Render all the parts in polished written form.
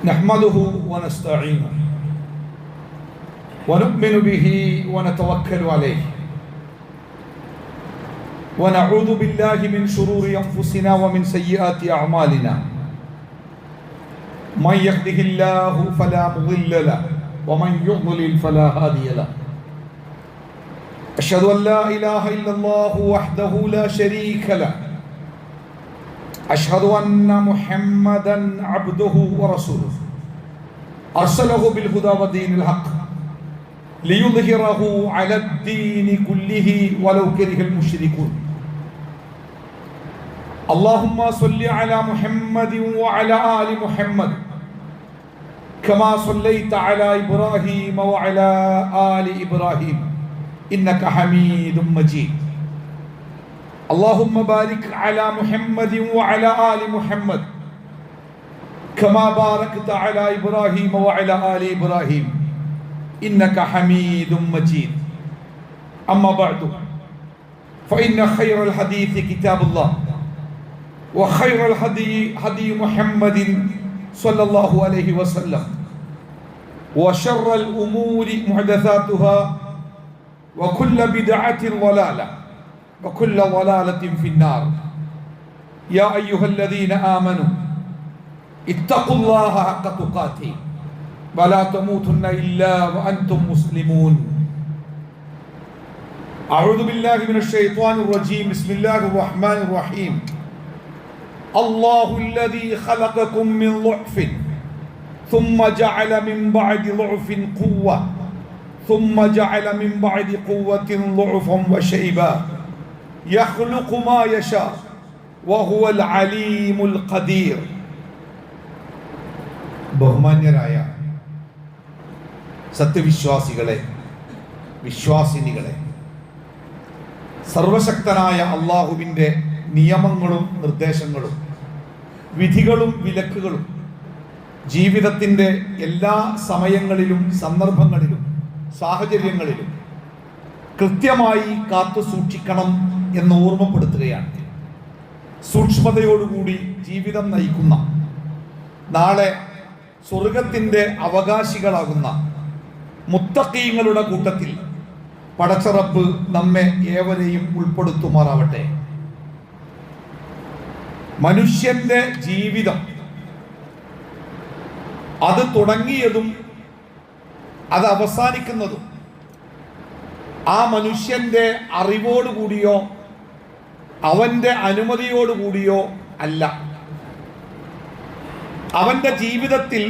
نحمده ونستعينه ونؤمن به ونتوكل عليه ونعوذ بالله من شرور أنفسنا ومن سيئات أعمالنا من يهده الله فلا مضل له ومن يضلل فلا هادي له أشهد أن لا إله إلا الله وحده لا شريك له أشهد أن محمدا عبده ورسوله أرسله بالهدى ودين الحق ليظهره على الدين كله ولو كره المشركون اللهم صل على محمد وعلى آل محمد كما صليت على إبراهيم وعلى آل إبراهيم إنك حميد مجيد اللهم بارك على محمد وعلى آل محمد كما باركت على إبراهيم وعلى آل إبراهيم إنك حميد مجيد أما بعد فإن خير الحديث كتاب الله وخير الهدي هدي محمد صلى الله عليه وسلم وشر الأمور محدثاتها وكل بدعة ضلالة وكل ضلالة في النار يا أيها الذين آمنوا اتقوا الله حق تقاته ولا تموتن إلا وأنتم مسلمون أعوذ بالله من الشيطان الرجيم بسم الله الرحمن الرحيم الله الذي خلقكم من ضعف ثم جعل من بعد ضعف قوة ثم جعل من بعد قوة ضعفا وشيبا يخلق ما يشاء وهو العليم القدير ബഹുമാന്യരായ സത്യവിശ്വാസികളെ, വിശ്വാസിനികളെ, സർവശക്തനായ അള്ളാഹുവിൻ്റെ നിയമങ്ങളും നിർദ്ദേശങ്ങളും വിധികളും വിലക്കുകളും ജീവിതത്തിൻ്റെ എല്ലാ സമയങ്ങളിലും സന്ദർഭങ്ങളിലും സാഹചര്യങ്ങളിലും കൃത്യമായി കാത്തു സൂക്ഷിക്കണം എന്ന് ഓർമ്മപ്പെടുത്തുകയാണ്. സൂക്ഷ്മതയോടുകൂടി ജീവിതം നയിക്കുന്ന, നാളെ സ്വർഗത്തിൻ്റെ അവകാശികളാകുന്ന മുത്തഖീങ്ങളുടെ കൂട്ടത്തിൽ പടച്ചറബ്ബ് നമ്മെ ഏവരെയും ഉൾപ്പെടുത്തുമാറാവട്ടെ. മനുഷ്യന്റെ ജീവിതം അത് തുടങ്ങിയതും അത് അവസാനിക്കുന്നതും ആ മനുഷ്യന്റെ അറിവോടുകൂടിയോ അവന്റെ അനുമതിയോടുകൂടിയോ അല്ല. അവന്റെ ജീവിതത്തിൽ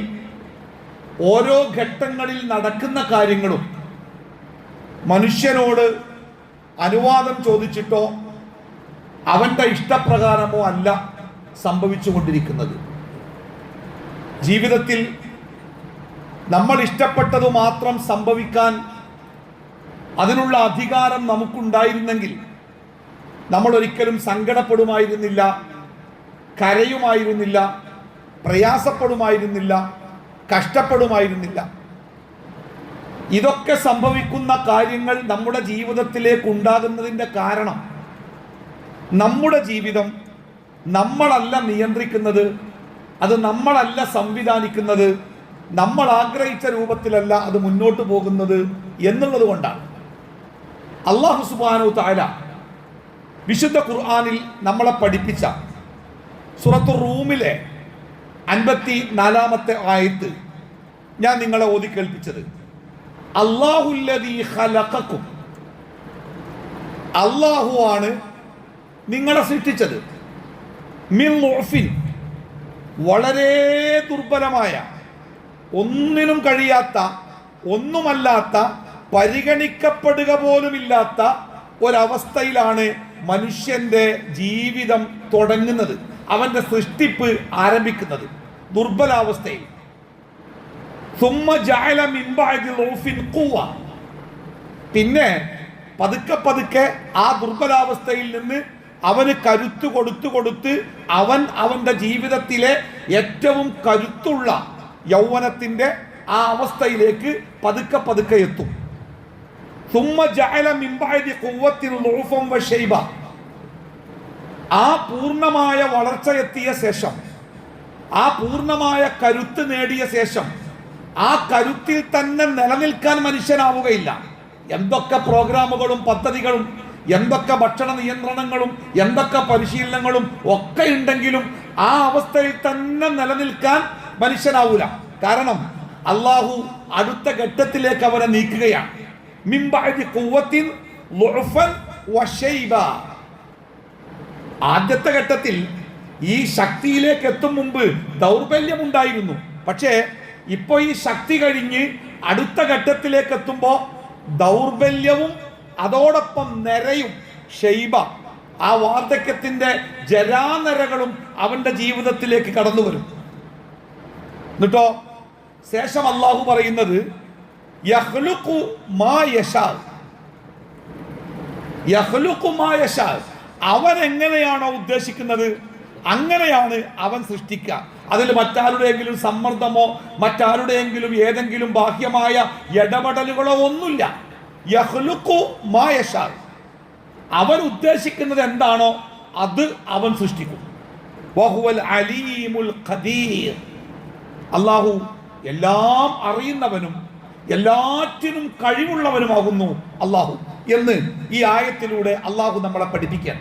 ഓരോ ഘട്ടങ്ങളിൽ നടക്കുന്ന കാര്യങ്ങളും മനുഷ്യനോട് അനുവാദം ചോദിച്ചിട്ടോ അവന്റെ ഇഷ്ടപ്രകാരമോ അല്ല സംഭവിച്ചുകൊണ്ടിരിക്കുന്നത്. ജീവിതത്തിൽ നമ്മൾ ഇഷ്ടപ്പെട്ടത് മാത്രം സംഭവിക്കാൻ അതിനുള്ള അധികാരം നമുക്കുണ്ടായിരുന്നെങ്കിൽ നമ്മൾ ഒരിക്കലും സങ്കടപ്പെടുമായിരുന്നില്ല, കരയുമായിരുന്നില്ല, പ്രയാസപ്പെടുമായിരുന്നില്ല, കഷ്ടപ്പെടുമായിരുന്നില്ല. ഇതൊക്കെ സംഭവിക്കുന്ന കാര്യങ്ങൾ നമ്മുടെ ജീവിതത്തിലേക്ക് ഉണ്ടാകുന്നതിൻ്റെ കാരണം നമ്മുടെ ജീവിതം നമ്മളല്ല നിയന്ത്രിക്കുന്നത്, അത് നമ്മളല്ല സംവിധാനിക്കുന്നത്, നമ്മൾ ആഗ്രഹിച്ച രൂപത്തിലല്ല അത് മുന്നോട്ട് പോകുന്നത് എന്നുള്ളത് കൊണ്ടാണ്. അല്ലാഹു സുബ്ഹാനഹു തആല വിശുദ്ധ ഖുർആനിൽ നമ്മളെ പഠിപ്പിച്ച സൂറത്തുർ റൂമിലെ 54-ാമത്തെ ആയത്ത് ഞാൻ നിങ്ങളെ ഓതി കേൾപ്പിച്ചത്. അല്ലാഹുല്ലദീ ഖലഖകും, അല്ലാഹു ആണ് നിങ്ങളെ സൃഷ്ടിച്ചത്. മിൻ ളുഅഫിൻ, വളരെ ദുർബലമായ, ഒന്നിനും കഴിയാത്ത, ഒന്നുമല്ലാത്ത, പരിഗണിക്കപ്പെടുക പോലുമില്ലാത്ത ഒരവസ്ഥയിലാണ് മനുഷ്യന്റെ ജീവിതം തുടങ്ങുന്നത്, അവന്റെ സൃഷ്ടിപ്പ് ആരംഭിക്കുന്നത് ദുർബലാവസ്ഥയിൽ. സുമ്മ ജഅല മിൻ ബഅദി ളുഅഫിൻ ഖുവ്വ, പിന്നെ പതുക്കെ പതുക്കെ ആ ദുർബലാവസ്ഥയിൽ നിന്ന് അവന് കരുത്ത് കൊടുത്ത് അവന്റെ ജീവിതത്തിലെ ഏറ്റവും കരുത്തുള്ള യൗവനത്തിന്റെ ആ അവസ്ഥയിലേക്ക് പതുക്കെ പതുക്കെ എത്തും. സുമ്മ ജഅല മിൻ ബഅദി ഖുവ്വത്തിൻ ളുഅഫൻ വശൈബ, ആ പൂർണ്ണമായ വളർച്ച എത്തിയ ശേഷം ആ പൂർണ്ണമായ കരുത്ത് നേടിയ ശേഷം ആ കരുത്തിൽ തന്നെ നിലനിൽക്കാൻ മനുഷ്യനാവുകയില്ല. എന്തൊക്കെ പ്രോഗ്രാമുകളും പദ്ധതികളും എന്തൊക്കെ ഭക്ഷണ നിയന്ത്രണങ്ങളും എന്തൊക്കെ പരിശീലനങ്ങളും ഒക്കെ ഉണ്ടെങ്കിലും ആ അവസ്ഥയിൽ തന്നെ നിലനിൽക്കാൻ മനുഷ്യനാവൂല. കാരണം അള്ളാഹു അടുത്ത ഘട്ടത്തിലേക്ക് അവനെ നീക്കുകയാണ്. ആദ്യത്തെ ഘട്ടത്തിൽ ഈ ശക്തിയിലേക്ക് എത്തും മുമ്പ് ദൗർബല്യമുണ്ടായിരുന്നു. പക്ഷേ ഇപ്പൊ ഈ ശക്തി കഴിഞ്ഞ് അടുത്ത ഘട്ടത്തിലേക്ക് എത്തുമ്പോൾ ദൗർബല്യവും അതോടൊപ്പം നിരയും ഷൈബ, ആ വാർദ്ധക്യത്തിന്റെ ജരാനരകളും അവന്റെ ജീവിതത്തിലേക്ക് കടന്നു വരും. എന്നിട്ടോ ശേഷം അള്ളാഹു പറയുന്നത് യഖ്ലുഖു മാ യശാ, യഖ്ലുഖു മാ യശാ, അവൻ എങ്ങനെയാണോ ഉദ്ദേശിക്കുന്നത് അങ്ങനെയാണ് അവൻ സൃഷ്ടിക്കുക. അതിൽ മറ്റാരുടെയെങ്കിലും സമ്മർദ്ദമോ മറ്റാരുടെയെങ്കിലും ഏതെങ്കിലും ബാഹ്യമായ ഇടപെടലുകളോ ഒന്നുമില്ല. യഖ്ലുഖു മാ യശാ, അവൻ ഉദ്ദേശിക്കുന്നത് എന്താണോ അത് അവൻ സൃഷ്ടിക്കും. വഹുവൽ അലീമുൽ ഖദീർ, അല്ലാഹു എല്ലാം അറിയുന്നവനും എല്ലാറ്റിനും കഴിവുള്ളവനുമാകുന്നു അല്ലാഹു എന്ന് ഈ ആയത്തിലൂടെ അല്ലാഹു നമ്മളെ പഠിപ്പിക്കാൻ.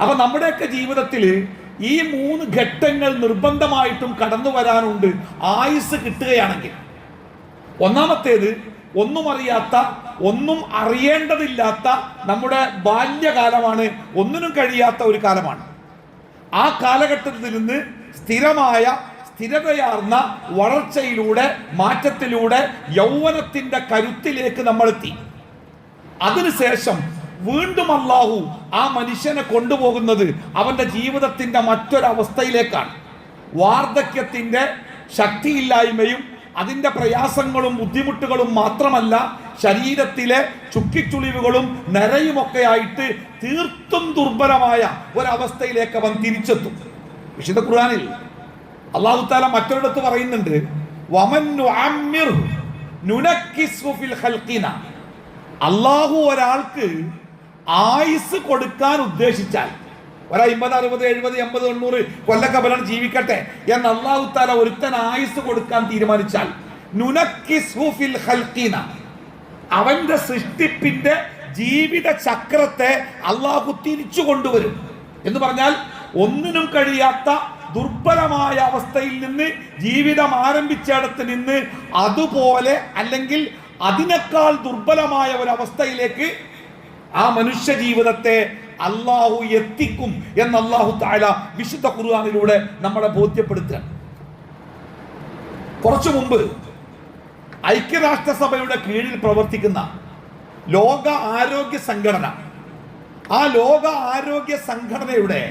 അപ്പൊ നമ്മുടെയൊക്കെ ജീവിതത്തിൽ ഈ 3 ഘട്ടങ്ങൾ നിർബന്ധമായിട്ടും കടന്നു വരാനുണ്ട് ആയുസ് കിട്ടുകയാണെങ്കിൽ. ഒന്നാമത്തേത് ഒന്നും അറിയാത്ത, ഒന്നും അറിയേണ്ടതില്ലാത്ത നമ്മുടെ ബാല്യകാലമാണ്, ഒന്നിനും കഴിയാത്ത ഒരു കാലമാണ്. ആ കാലഘട്ടത്തിൽ നിന്ന് സ്ഥിരതയാർന്ന വളർച്ചയിലൂടെ മാറ്റത്തിലൂടെ യൗവനത്തിന്റെ കരുത്തിലേക്ക് നമ്മൾ എത്തി. അതിനുശേഷം വീണ്ടും അല്ലാഹു ആ മനുഷ്യനെ കൊണ്ടുപോകുന്നത് അവന്റെ ജീവിതത്തിന്റെ മറ്റൊരവസ്ഥയിലേക്കാണ്. വാർദ്ധക്യത്തിന്റെ ശക്തിയില്ലായ്മയും അതിന്റെ പ്രയാസങ്ങളും ബുദ്ധിമുട്ടുകളും മാത്രമല്ല, ശരീരത്തിലെ ചുക്കിച്ചുളിവുകളും നരയുമൊക്കെ ആയിട്ട് തീർത്തും ദുർബലമായ ഒരവസ്ഥയിലേക്ക് അവൻ തിരിച്ചെത്തും. വിശുദ്ധ ഖുർആനിൽ അല്ലാഹു തആല മറ്റൊരിടത്ത് പറയുന്നുണ്ട്, വമൻ നുഅമ്മിർഹു നുനക്കിസ്ഹു ഫിൽ ഖൽഖിന, അല്ലാഹു ഒരാൾക്ക് ആയുസ് കൊടുക്കാൻ ഉദ്ദേശിച്ചാൽ, 50, 60, 70, 80, 90 കൊല്ലക്കബലൻ ജീവിക്കട്ടെ എന്ന് അല്ലാഹു തആല ഒരുത്തൻ ആയുസ് കൊടുക്കാൻ തീരുമാനിച്ചാൽ, നുനക്കിസ്ഹു ഫിൽ ഖൽഖിന, അവന്റെ സൃഷ്ടിപ്പിന്റെ ജീവിത ചക്രത്തെ അല്ലാഹു തിരിച്ചു കൊണ്ടുവരും. എന്ന് പറഞ്ഞാൽ ഒന്നിനും കഴിയാത്ത ദുർബലമായ അവസ്ഥയിൽ നിന്ന് ജീവിതം ആരംഭിച്ചിടത്ത് നിന്ന് അതുപോലെ അല്ലെങ്കിൽ അതിനേക്കാൾ ദുർബലമായ ഒരവസ്ഥയിലേക്ക് ആ മനുഷ്യ ജീവിതത്തെ അല്ലാഹു എത്തിക്കും എന്ന് അല്ലാഹു തആല വിശുദ്ധ ഖുർആനിലൂടെ നമ്മളെ ബോധ്യപ്പെടുത്തുക. കുറച്ചു മുമ്പ് ഐക്യരാഷ്ട്രസഭയുടെ കീഴിൽ പ്രവർത്തിക്കുന്ന ലോക ആരോഗ്യ സംഘടന, ആ ലോക ആരോഗ്യ സംഘടനയുടെ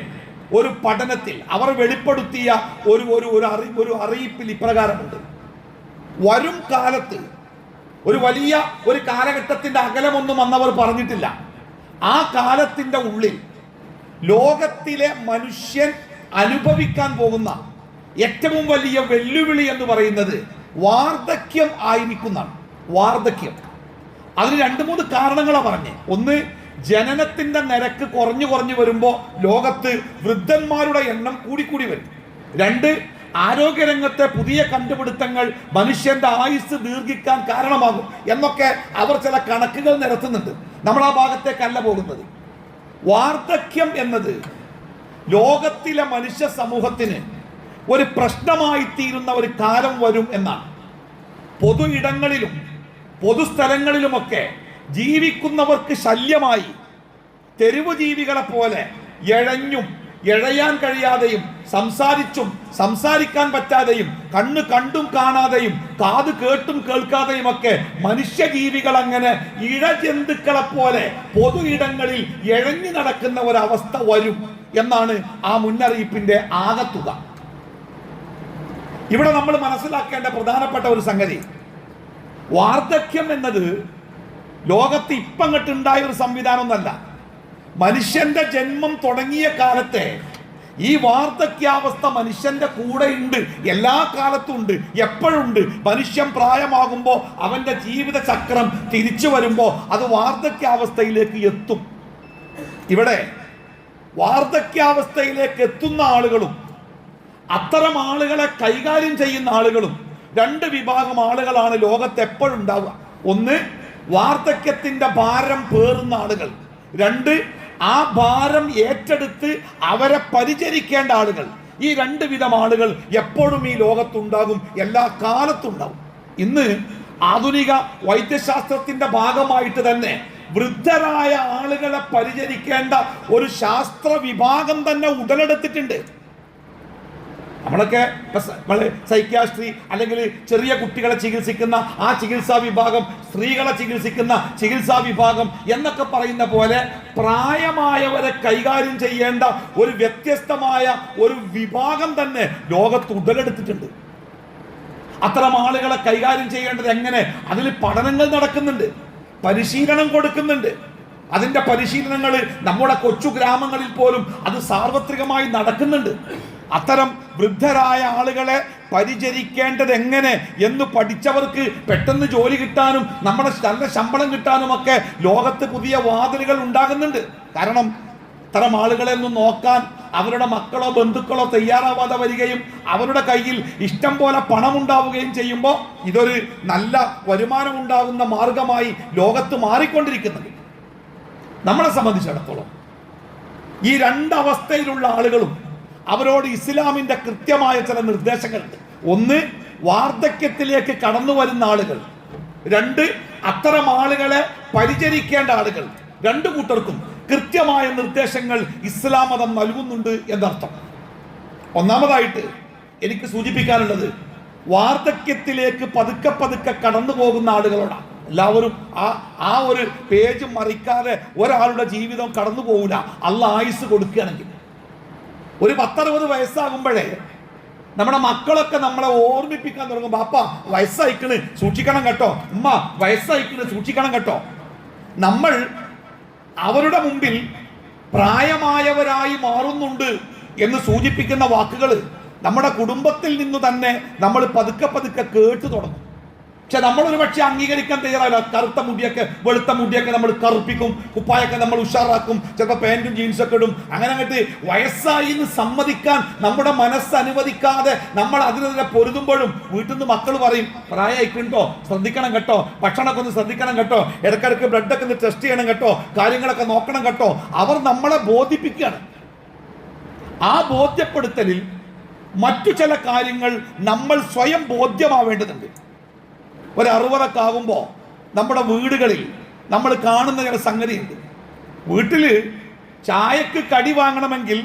ഒരു പഠനത്തിൽ അവർ വെളിപ്പെടുത്തിയ ഒരു അറിയിപ്പിൽ ഇപ്രകാരമുണ്ട്: വരും കാലത്ത് ഒരു വലിയ ഒരു കാലഘട്ടത്തിന്റെ അകലമൊന്നും അന്നവർ പറഞ്ഞിട്ടില്ല. ആ കാലത്തിന്റെ ഉള്ളിൽ ലോകത്തിലെ മനുഷ്യൻ അനുഭവിക്കാൻ പോകുന്ന ഏറ്റവും വലിയ വെല്ലുവിളി എന്ന് പറയുന്നത് വാർദ്ധക്യം ആയിരിക്കുന്നതാണ്. വാർദ്ധക്യം, അതിന് 2-3 കാരണങ്ങളാണ് പറഞ്ഞത്. ഒന്ന്, ജനനത്തിന്റെ നിരക്ക് കുറഞ്ഞു വരുമ്പോൾ ലോകത്ത് വൃദ്ധന്മാരുടെ എണ്ണം കൂടിക്കൂടി വരും. 2, ആരോഗ്യരംഗത്തെ പുതിയ കണ്ടുപിടുത്തങ്ങൾ മനുഷ്യന്റെ ആയുസ് ദീർഘിക്കാൻ കാരണമാകും എന്നൊക്കെ അവർ ചില കണക്കുകൾ നിരത്തുന്നുണ്ട്. നമ്മൾ ആ ഭാഗത്തേക്കല്ല പോകുന്നത്. വാർദ്ധക്യം എന്നത് ലോകത്തിലെ മനുഷ്യ സമൂഹത്തിന് ഒരു പ്രശ്നമായി തീരുന്ന ഒരു കാലം വരും എന്നാണ്. പൊതു ഇടങ്ങളിലും പൊതുസ്ഥലങ്ങളിലുമൊക്കെ ജീവിക്കുന്നവർക്ക് ശല്യമായി തെരുവു ജീവികളെ പോലെ എഴയാൻ കഴിയാതെയും സംസാരിക്കാൻ പറ്റാതെയും കണ്ണ് കണ്ടും കാണാതെയും കാത് കേട്ടും കേൾക്കാതെയും ഒക്കെ മനുഷ്യജീവികൾ അങ്ങനെ ഇഴജന്തുക്കളെ പോലെ പൊതു ഇടങ്ങളിൽ എഴഞ്ഞു നടക്കുന്ന ഒരവസ്ഥ വരും എന്നാണ് ആ മുന്നറിയിപ്പിന്റെ ആകത്തുക. ഇവിടെ നമ്മൾ മനസ്സിലാക്കേണ്ട പ്രധാനപ്പെട്ട ഒരു സംഗതി, വാർദ്ധക്യം എന്നത് ലോകത്ത് ഇപ്പങ്ങട്ടുണ്ടായ ഒരു സംവിധാനമൊന്നല്ല. മനുഷ്യന്റെ ജന്മം തുടങ്ങിയ കാലത്തെ ഈ വാർദ്ധക്യാവസ്ഥ മനുഷ്യന്റെ കൂടെ ഉണ്ട്, എല്ലാ കാലത്തും ഉണ്ട്, എപ്പോഴുണ്ട്. മനുഷ്യൻ പ്രായമാകുമ്പോൾ അവന്റെ ജീവിത ചക്രം തിരിച്ചു വരുമ്പോൾ അത് വാർദ്ധക്യാവസ്ഥയിലേക്ക് എത്തും. ഇവിടെ വാർദ്ധക്യാവസ്ഥയിലേക്ക് എത്തുന്ന ആളുകളും അത്തരം ആളുകളെ കൈകാര്യം ചെയ്യുന്ന ആളുകളും രണ്ട് വിഭാഗം ആളുകളാണ് ലോകത്ത് എപ്പോഴും ഉണ്ടാവുക. ഒന്ന്, വാർദ്ധക്യത്തിന്റെ ഭാരം പേറുന്ന ആളുകൾ. രണ്ട്, ആ ഭാരം ഏറ്റെടുത്ത് അവരെ പരിചരിക്കേണ്ട ആളുകൾ. ഈ രണ്ട് വിധം ആളുകൾ എപ്പോഴും ഈ ലോകത്തുണ്ടാകും, എല്ലാ കാലത്തും ഉണ്ടാവും. ഇന്ന് ആധുനിക വൈദ്യശാസ്ത്രത്തിന്റെ ഭാഗമായിട്ട് തന്നെ വൃദ്ധരായ ആളുകളെ പരിചരിക്കേണ്ട ഒരു ശാസ്ത്ര വിഭാഗം തന്നെ ഉടലെടുത്തിട്ടുണ്ട്. നമ്മളൊക്കെ സൈക്യാട്രി അല്ലെങ്കിൽ ചെറിയ കുട്ടികളെ ചികിത്സിക്കുന്ന ആ ചികിത്സാ വിഭാഗം, സ്ത്രീകളെ ചികിത്സിക്കുന്ന ചികിത്സാ വിഭാഗം എന്നൊക്കെ പറയുന്ന പോലെ പ്രായമായവരെ കൈകാര്യം ചെയ്യേണ്ട ഒരു വ്യത്യസ്തമായ ഒരു വിഭാഗം തന്നെ ലോകത്ത് ഉടലെടുത്തിട്ടുണ്ട്. അത്തരം ആളുകളെ കൈകാര്യം ചെയ്യേണ്ടത് എങ്ങനെ, അതിൽ പഠനങ്ങൾ നടക്കുന്നുണ്ട്, പരിശീലനം കൊടുക്കുന്നുണ്ട്. അതിന്റെ പരിശീലനങ്ങൾ നമ്മുടെ കൊച്ചു ഗ്രാമങ്ങളിൽ പോലും അത് സാർവത്രികമായി നടക്കുന്നുണ്ട്. അത്തരം വൃദ്ധരായ ആളുകളെ പരിചരിക്കേണ്ടത് എങ്ങനെ എന്ന് പഠിച്ചവർക്ക് പെട്ടെന്ന് ജോലി കിട്ടാനും നമ്മുടെ നല്ല ശമ്പളം കിട്ടാനും ഒക്കെ ലോകത്ത് പുതിയ വാതിലുകൾ ഉണ്ടാകുന്നുണ്ട്. കാരണം അത്തരം ആളുകളെ ഒന്നും നോക്കാൻ അവരുടെ മക്കളോ ബന്ധുക്കളോ തയ്യാറാവാതെ വരികയും അവരുടെ കയ്യിൽ ഇഷ്ടം പോലെ പണം ഉണ്ടാവുകയും ചെയ്യുമ്പോൾ ഇതൊരു നല്ല വരുമാനം ഉണ്ടാകുന്ന മാർഗമായി ലോകത്ത് മാറിക്കൊണ്ടിരിക്കുന്നത്. നമ്മളെ സംബന്ധിച്ചിടത്തോളം ഈ രണ്ടവസ്ഥയിലുള്ള ആളുകളും അവരോട് ഇസ്ലാമിന്റെ കൃത്യമായ ചില നിർദ്ദേശങ്ങളുണ്ട്. ഒന്ന്, വാർദ്ധക്യത്തിലേക്ക് കടന്നു വരുന്ന ആളുകൾ. രണ്ട്, അത്തരം ആളുകളെ പരിചരിക്കേണ്ട ആളുകൾ. രണ്ടു കൂട്ടർക്കും കൃത്യമായ നിർദ്ദേശങ്ങൾ ഇസ്ലാം മതം നൽകുന്നുണ്ട് എന്നർത്ഥം. ഒന്നാമതായിട്ട് എനിക്ക് സൂചിപ്പിക്കാനുള്ളത് വാർദ്ധക്യത്തിലേക്ക് പതുക്കെ പതുക്കെ കടന്നു പോകുന്ന ആളുകളോടാണ്. എല്ലാവരും ആ ഒരു പേജ് മറിക്കാതെ ഒരാളുടെ ജീവിതം കടന്നു പോകില്ല. അള്ളാഹ് ആയുസ് കൊടുക്കുകയാണെങ്കിൽ ഒരു 10-60 വയസ്സാകുമ്പോഴേ നമ്മുടെ മക്കളൊക്കെ നമ്മളെ ഓർമ്മിപ്പിക്കാൻ തുടങ്ങും, ബാപ്പ വയസ്സായിക്കണ് സൂക്ഷിക്കണം കേട്ടോ, ഉമ്മ വയസ്സായിക്കണ് സൂക്ഷിക്കണം കേട്ടോ. നമ്മൾ അവരുടെ മുമ്പിൽ പ്രായമായവരായി മാറുന്നുണ്ട് എന്ന് സൂചിപ്പിക്കുന്ന വാക്കുകൾ നമ്മുടെ കുടുംബത്തിൽ നിന്ന് തന്നെ നമ്മൾ പതുക്കെ പതുക്കെ കേട്ടു തുടങ്ങും. പക്ഷെ നമ്മളൊരു പക്ഷെ അംഗീകരിക്കാൻ തയ്യാറാവില്ല. കറുത്ത മുടിയൊക്കെ വെളുത്ത മുടിയൊക്കെ നമ്മൾ കറുപ്പിക്കും, കുപ്പായൊക്കെ നമ്മൾ ഉഷാറാക്കും, ചിലപ്പോൾ പാൻറ്റും ജീൻസൊക്കെ ഇടും. അങ്ങനെ അങ്ങോട്ട് വയസ്സായി എന്ന് സമ്മതിക്കാൻ നമ്മുടെ മനസ്സ് അനുവദിക്കാതെ നമ്മൾ അതിനെതിരെ പൊരുതുമ്പോഴും വീട്ടിൽ നിന്ന് മക്കൾ പറയും, പ്രായമായിട്ടോ ശ്രദ്ധിക്കണം കേട്ടോ, ഭക്ഷണമൊക്കെ ഒന്ന് ശ്രദ്ധിക്കണം കേട്ടോ, ഇടയ്ക്കിടയ്ക്ക് ബ്ലഡൊക്കെ ഒന്ന് ടെസ്റ്റ് ചെയ്യണം കേട്ടോ, കാര്യങ്ങളൊക്കെ നോക്കണം കേട്ടോ. അവർ നമ്മളെ ബോധിപ്പിക്കുകയാണ്. ആ ബോധ്യപ്പെടുത്തലിൽ മറ്റു ചില കാര്യങ്ങൾ നമ്മൾ സ്വയം ബോധ്യമാവേണ്ടതുണ്ട്. ഒരു 60 ആകുമ്പോൾ നമ്മുടെ വീടുകളിൽ നമ്മൾ കാണുന്ന ചില സംഗതിയുണ്ട്. വീട്ടിൽ ചായക്ക് കടി വാങ്ങണമെങ്കിൽ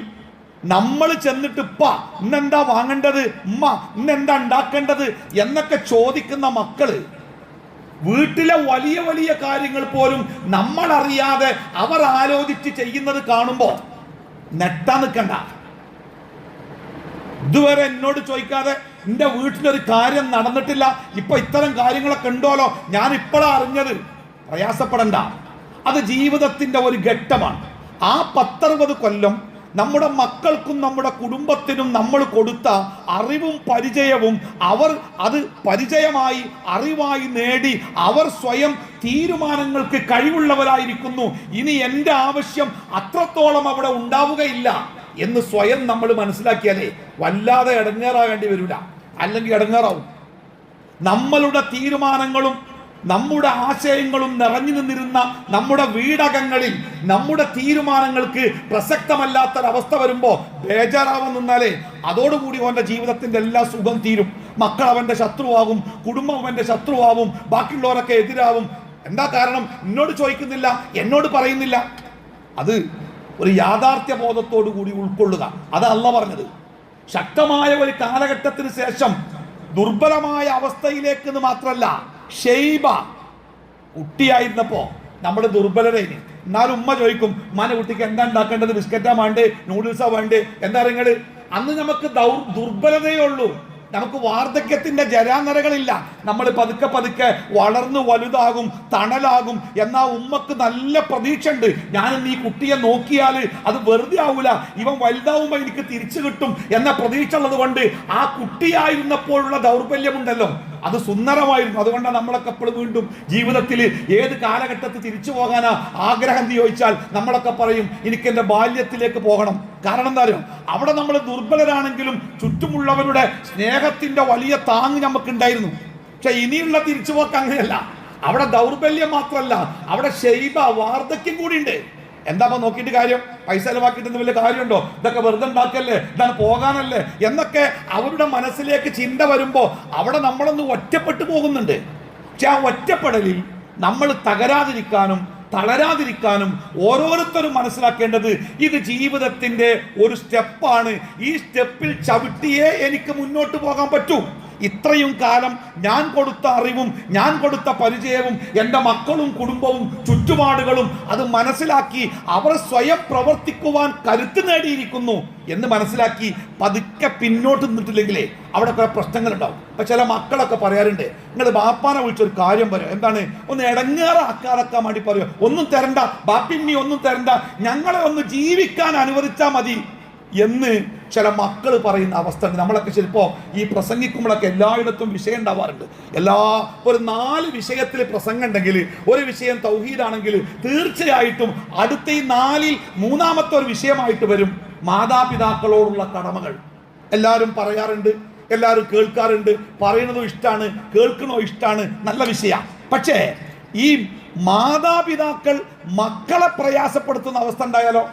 നമ്മൾ ചെന്നിട്ട് ഇന്നെന്താ വാങ്ങേണ്ടത്, ഉമ്മ ഇന്നെന്താ ഉണ്ടാക്കേണ്ടത് എന്നൊക്കെ ചോദിക്കുന്ന മക്കള് വീട്ടിലെ വലിയ വലിയ കാര്യങ്ങൾ പോലും നമ്മൾ അറിയാതെ അവർ ആലോചിച്ച് ചെയ്യുന്നത് കാണുമ്പോൾ നെട്ടാ നിൽക്കണ്ട. ഇതുവരെ എന്നോട് ചോദിക്കാതെ എന്റെ വീട്ടിലൊരു കാര്യം നടന്നിട്ടില്ല, ഇപ്പൊ ഇത്തരം കാര്യങ്ങളൊക്കെ ഉണ്ടോലോ, ഞാൻ ഇപ്പോഴാണ് അറിഞ്ഞത്, പ്രയാസപ്പെടണ്ട. അത് ജീവിതത്തിന്റെ ഒരു ഘട്ടമാണ്. ആ 10-60 കൊല്ലം നമ്മുടെ മക്കൾക്കും നമ്മുടെ കുടുംബത്തിനും നമ്മൾ കൊടുത്ത അറിവും പരിചയവും അവർ അത് പരിചയമായി അറിവായി നേടി അവർ സ്വയം തീരുമാനങ്ങൾക്ക് കഴിവുള്ളവരായിരിക്കുന്നു. ഇനി എൻ്റെ ആവശ്യം അത്രത്തോളം അവിടെ ഉണ്ടാവുകയില്ല എന്ന് സ്വയം നമ്മൾ മനസ്സിലാക്കിയാലേ വല്ലാതെ ഇടങ്ങേറാകേണ്ടി വരില്ല. അല്ലെങ്കിൽ ഇടങ്ങേറാവും. നമ്മളുടെ തീരുമാനങ്ങളും നമ്മുടെ ആശയങ്ങളും നിറഞ്ഞു നിന്നിരുന്ന നമ്മുടെ വീടകങ്ങളിൽ നമ്മുടെ തീരുമാനങ്ങൾക്ക് പ്രസക്തമല്ലാത്തൊരവസ്ഥ വരുമ്പോൾ ബേജാറാവാൻ നിന്നാലേ അതോടുകൂടി അവൻ്റെ ജീവിതത്തിന്റെ എല്ലാ സുഖം തീരും. മക്കൾ അവൻ്റെ ശത്രുവാകും, കുടുംബം അവൻ്റെ ശത്രുവാകും, ബാക്കിയുള്ളവരൊക്കെ എതിരാവും. എന്താ കാരണം? എന്നോട് ചോദിക്കുന്നില്ല, എന്നോട് പറയുന്നില്ല. അത് ഒരു യാഥാർത്ഥ്യ ബോധത്തോടു കൂടി ഉൾക്കൊള്ളുക. അത് അള്ളാഹ് പറഞ്ഞത്. ശക്തമായ ഒരു കാലഘട്ടത്തിന് ശേഷം ദുർബലമായ അവസ്ഥയിലേക്ക് മാത്രമല്ല, ഷെയ്ബ കുട്ടിയായിരുന്നപ്പോ നമ്മൾ ദുർബലരേന്. എന്നാലും ഉമ്മ ചോദിക്കും, ഉമ്മാന്റെ കുട്ടിക്ക് എന്താ ഉണ്ടാക്കേണ്ടത്, ബിസ്ക്കറ്റാ വേണ്ടേ, നൂഡിൽസാ വേണ്ടേ, എന്താ പറയുന്നത്? അന്ന് നമുക്ക് ദുർബലതയേ ഉള്ളൂ. നമുക്ക് വാർദ്ധക്യത്തിന്റെ ജരാനരകളില്ല. നമ്മൾ പതുക്കെ പതുക്കെ വളർന്നു വലുതാകും, തണലാകും. എന്നാ ഉമ്മക്ക് നല്ല പ്രതീക്ഷ ഉണ്ട്, ഞാൻ ഈ കുട്ടിയെ നോക്കിയാൽ അത് വെറുതെ ആവൂല, ഇവൻ വലുതാവുമ്പോൾ എനിക്ക് തിരിച്ചു കിട്ടും എന്ന പ്രതീക്ഷ ഉള്ളത് കൊണ്ട് ആ കുട്ടിയായിരുന്നപ്പോഴുള്ള ദൗർബല്യമുണ്ടല്ലോ അത് സുന്ദരമായിരുന്നു. അതുകൊണ്ടാണ് നമ്മളൊക്കെ എപ്പോഴും വീണ്ടും ജീവിതത്തിൽ ഏത് കാലഘട്ടത്തിൽ തിരിച്ചു പോകാനാ ആഗ്രഹം എന്ന് ചോദിച്ചാൽ നമ്മളൊക്കെ പറയും എനിക്ക് എൻ്റെ ബാല്യത്തിലേക്ക് പോകണം. കാരണം എന്താ അറിയോ, അവിടെ നമ്മൾ ദുർബലരാണെങ്കിലും ചുറ്റുമുള്ളവരുടെ സ്നേഹത്തിന്റെ വലിയ താങ്ങ് നമുക്കുണ്ടായിരുന്നു. പക്ഷെ ഇനിയുള്ള തിരിച്ചുപോക്ക് അങ്ങനെയല്ല. അവിടെ ദൗർബല്യം മാത്രമല്ല, അവിടെ ശൈബ വാർദ്ധക്യം കൂടി ഉണ്ട്. എന്താ നോക്കിയിട്ട് കാര്യം? പൈസ ചെലവാക്കിയിട്ട് വലിയ കാര്യമുണ്ടോ? ഇതൊക്കെ വെറുതെ ഉണ്ടാക്കല്ലേ, ഇതാണ് പോകാനല്ലേ എന്നൊക്കെ അവരുടെ മനസ്സിലേക്ക് ചിന്ത വരുമ്പോൾ അവിടെ നമ്മളൊന്ന് ഒറ്റപ്പെട്ടു പോകുന്നുണ്ട്. പക്ഷെ ആ ഒറ്റപ്പെടലിൽ നമ്മൾ തകരാതിരിക്കാനും തളരാതിരിക്കാനും ഓരോരുത്തരും മനസ്സിലാക്കേണ്ടത് ഇത് ജീവിതത്തിന്റെ ഒരു സ്റ്റെപ്പാണ്. ഈ സ്റ്റെപ്പിൽ ചവിട്ടിയേ എനിക്ക് മുന്നോട്ട് പോകാൻ പറ്റൂ. ഇത്രയും കാലം ഞാൻ കൊടുത്ത അറിവും ഞാൻ കൊടുത്ത പരിചയവും എൻ്റെ മക്കളും കുടുംബവും ചുറ്റുപാടുകളും അത് മനസ്സിലാക്കി അവർ സ്വയം പ്രവർത്തിക്കുവാൻ കരുത്ത് നേടിയിരിക്കുന്നു എന്ന് മനസ്സിലാക്കി പതുക്കെ പിന്നോട്ട് നിന്നിട്ടില്ലെങ്കിലേ അവിടെ കുറെ പ്രശ്നങ്ങളുണ്ടാവും. അപ്പൊ ചില മക്കളൊക്കെ പറയാറുണ്ട്, നിങ്ങൾ ബാപ്പാനെ വിളിച്ചൊരു കാര്യം പറയും, എന്താണ് ഒന്ന് ഇടങ്ങേറാക്കാറക്കാൻ വേണ്ടി പറയോ, ഒന്നും തരണ്ട ബാപ്പിമ്മി, ഒന്നും തരണ്ട, ഞങ്ങളെ ഒന്ന് ജീവിക്കാൻ അനുവദിച്ചാൽ മതി എന്ന് ചില മക്കൾ പറയുന്ന അവസ്ഥ ഉണ്ട്. നമ്മളൊക്കെ ചിലപ്പോൾ ഈ പ്രസംഗിക്കുമ്പോഴൊക്കെ എല്ലായിടത്തും വിഷയം ഉണ്ടാവാറുണ്ട്. ഒരു 4 വിഷയത്തിൽ പ്രസംഗം ഉണ്ടെങ്കിൽ ഒരു വിഷയം തൗഹീദാണെങ്കിൽ തീർച്ചയായിട്ടും അടുത്ത ഈ 4-ൽ മൂന്നാമത്തെ ഒരു വിഷയമായിട്ട് വരും മാതാപിതാക്കളോടുള്ള കടമകൾ. എല്ലാവരും പറയാറുണ്ട്, എല്ലാവരും കേൾക്കാറുണ്ട്, പറയുന്നതും ഇഷ്ടമാണ്, കേൾക്കണോ ഇഷ്ടമാണ്, നല്ല വിഷയമാണ്. പക്ഷേ ഈ മാതാപിതാക്കൾ മക്കളെ പ്രയാസപ്പെടുത്തുന്ന അവസ്ഥ ഉണ്ടായാലോ,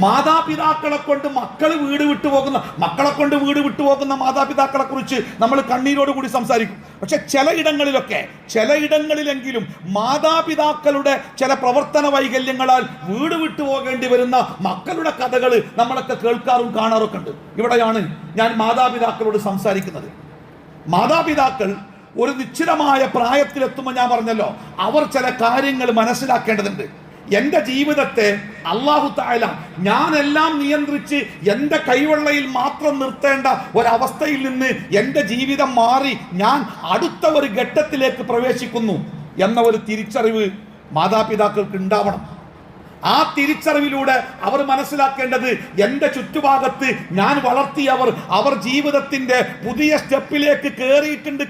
മാതാപിതാക്കളെ കൊണ്ട് മക്കളെ കൊണ്ട് വീട് വിട്ടുപോകുന്ന മാതാപിതാക്കളെ കുറിച്ച് നമ്മൾ കണ്ണീരോട് കൂടി സംസാരിക്കും. പക്ഷെ ചിലയിടങ്ങളിലെങ്കിലും മാതാപിതാക്കളുടെ ചില പ്രവർത്തന വൈകല്യങ്ങളാൽ വീട് വിട്ടുപോകേണ്ടി വരുന്ന മക്കളുടെ കഥകൾ നമ്മളൊക്കെ കേൾക്കാറും കാണാറൊക്കെ ഉണ്ട്. ഇവിടെയാണ് ഞാൻ മാതാപിതാക്കളോട് സംസാരിക്കുന്നത്. മാതാപിതാക്കൾ ഒരു നിശ്ചിതമായ പ്രായത്തിലെത്തുമ്പോൾ ഞാൻ പറഞ്ഞല്ലോ, അവർ ചില കാര്യങ്ങൾ മനസ്സിലാക്കേണ്ടതുണ്ട്. എൻ്റെ ജീവിതത്തെ അല്ലാഹു തആല ഞാനെല്ലാം നിയന്ത്രിച്ച് എൻ്റെ കൈവെള്ളയിൽ മാത്രം നിർത്തേണ്ട ഒരവസ്ഥയിൽ നിന്ന് എൻ്റെ ജീവിതം മാറി ഞാൻ അടുത്ത ഒരു ഘട്ടത്തിലേക്ക് പ്രവേശിക്കുന്നു എന്ന ഒരു തിരിച്ചറിവ് മാതാപിതാക്കൾക്ക് ഉണ്ടാവണം. ആ തിരിച്ചറിവിലൂടെ അവർ മനസ്സിലാക്കേണ്ടത് എൻ്റെ ചുറ്റുഭാഗത്ത് ഞാൻ വളർത്തിയവർ ജീവിതത്തിൻ്റെ പുതിയ സ്റ്റെപ്പിലേക്ക്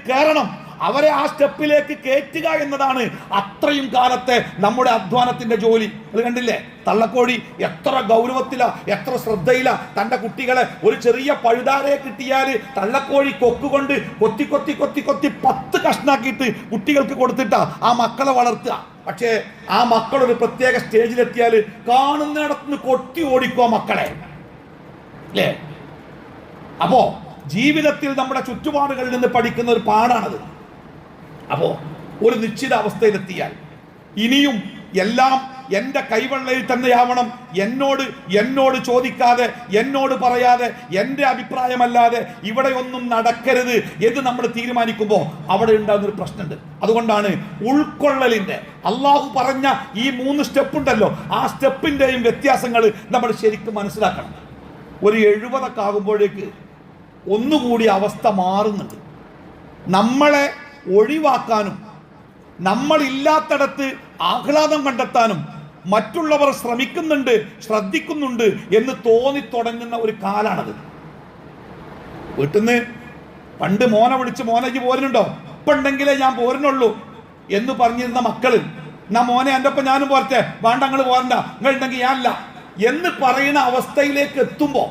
കയറണം. അവരെ ആ സ്റ്റെപ്പിലേക്ക് കയറ്റുക എന്നതാണ് അത്രയും കാലത്തെ നമ്മുടെ അധ്വാനത്തിന്റെ ജോലി. അത് കണ്ടില്ലേ, തള്ളക്കോഴി എത്ര ഗൗരവത്തില, എത്ര ശ്രദ്ധയില തൻ്റെ കുട്ടികളെ ഒരു ചെറിയ പഴുതാരയെ കിട്ടിയാൽ തള്ളക്കോഴി കൊക്കുകൊണ്ട് കൊത്തി കൊത്തി കൊത്തി കൊത്തി 10 കഷ്ണാക്കിയിട്ട് കുട്ടികൾക്ക് കൊടുത്തിട്ടാ ആ മക്കളെ വളർത്തുക. പക്ഷേ ആ മക്കളൊരു പ്രത്യേക സ്റ്റേജിലെത്തിയാൽ കാണുന്നിടത്തുനിന്ന് കൊട്ടി ഓടിക്കുക മക്കളെ, അല്ലേ? അപ്പോ ജീവിതത്തിൽ നമ്മുടെ ചുറ്റുപാടുകളിൽ നിന്ന് പഠിക്കുന്ന ഒരു പാഠാണത്. അപ്പോൾ ഒരു നിശ്ചിത അവസ്ഥയിലെത്തിയാൽ ഇനിയും എല്ലാം എൻ്റെ കൈവെള്ളയിൽ തന്നെയാവണം, എന്നോട് ചോദിക്കാതെ, എന്നോട് പറയാതെ, എൻ്റെ അഭിപ്രായമല്ലാതെ ഇവിടെ ഒന്നും നടക്കരുത് എന്ന് നമ്മൾ തീരുമാനിക്കുമ്പോൾ അവിടെ ഉണ്ടാകുന്നൊരു പ്രശ്നമുണ്ട്. അതുകൊണ്ടാണ് ഉൾക്കൊള്ളലിൻ്റെ അള്ളാഹു പറഞ്ഞ ഈ 3 സ്റ്റെപ്പ് ഉണ്ടല്ലോ, ആ സ്റ്റെപ്പിൻ്റെയും വ്യത്യാസങ്ങൾ നമ്മൾ ശരിക്കും മനസ്സിലാക്കണം. ഒരു 70 ആകുമ്പോഴേക്ക് ഒന്നുകൂടി അവസ്ഥ മാറുന്നുണ്ട്. നമ്മളെ ഒഴിവാക്കാനും നമ്മളില്ലാത്തടത്ത് ആഹ്ലാദം കണ്ടെത്താനും മറ്റുള്ളവർ ശ്രദ്ധിക്കുന്നുണ്ട് എന്ന് തോന്നിത്തുടങ്ങുന്ന ഒരു കാലാണത്. വീട്ടിൽ നിന്ന് പണ്ട് മോനെ വിളിച്ച് മോനേക്ക് പോരുന്നുണ്ടോ, ഇപ്പം ഉണ്ടെങ്കിലേ ഞാൻ പോരുന്നുള്ളൂ എന്ന് പറഞ്ഞിരുന്ന മക്കള് എന്നാ മോനെ എൻ്റെ ഒപ്പം ഞാനും പോരട്ടെ, വേണ്ട നിങ്ങൾ പോരണ്ട, നിങ്ങൾ ഉണ്ടെങ്കിൽ ഞാനല്ല എന്ന് പറയുന്ന അവസ്ഥയിലേക്ക് എത്തുമ്പോൾ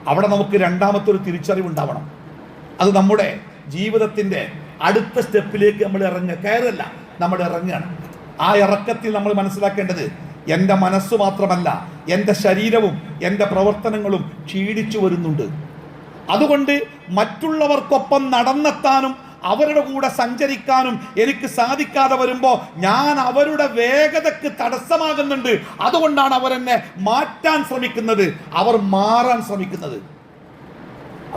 അവിടെ നമുക്ക് രണ്ടാമത്തെ ഒരു തിരിച്ചറിവുണ്ടാവണം. അത് നമ്മുടെ ജീവിതത്തിൻ്റെ അടുത്ത സ്റ്റെപ്പിലേക്ക് നമ്മൾ കയറല്ല, നമ്മൾ ഇറങ്ങുകയാണ്. ആ ഇറക്കത്തിൽ നമ്മൾ മനസ്സിലാക്കേണ്ടത് എൻ്റെ മനസ്സ് മാത്രമല്ല, എൻ്റെ ശരീരവും എൻ്റെ പ്രവർത്തനങ്ങളും ക്ഷീണിച്ചു വരുന്നുണ്ട്. അതുകൊണ്ട് മറ്റുള്ളവർക്കൊപ്പം നടന്നെത്താനും അവരുടെ കൂടെ സഞ്ചരിക്കാനും എനിക്ക് സാധിക്കാതെ വരുമ്പോൾ ഞാൻ അവരുടെ വേഗതയ്ക്ക് തടസ്സമാകുന്നുണ്ട്. അതുകൊണ്ടാണ് അവരെന്നെ മാറ്റാൻ ശ്രമിക്കുന്നത്, അവർ മാറാൻ ശ്രമിക്കുന്നത്.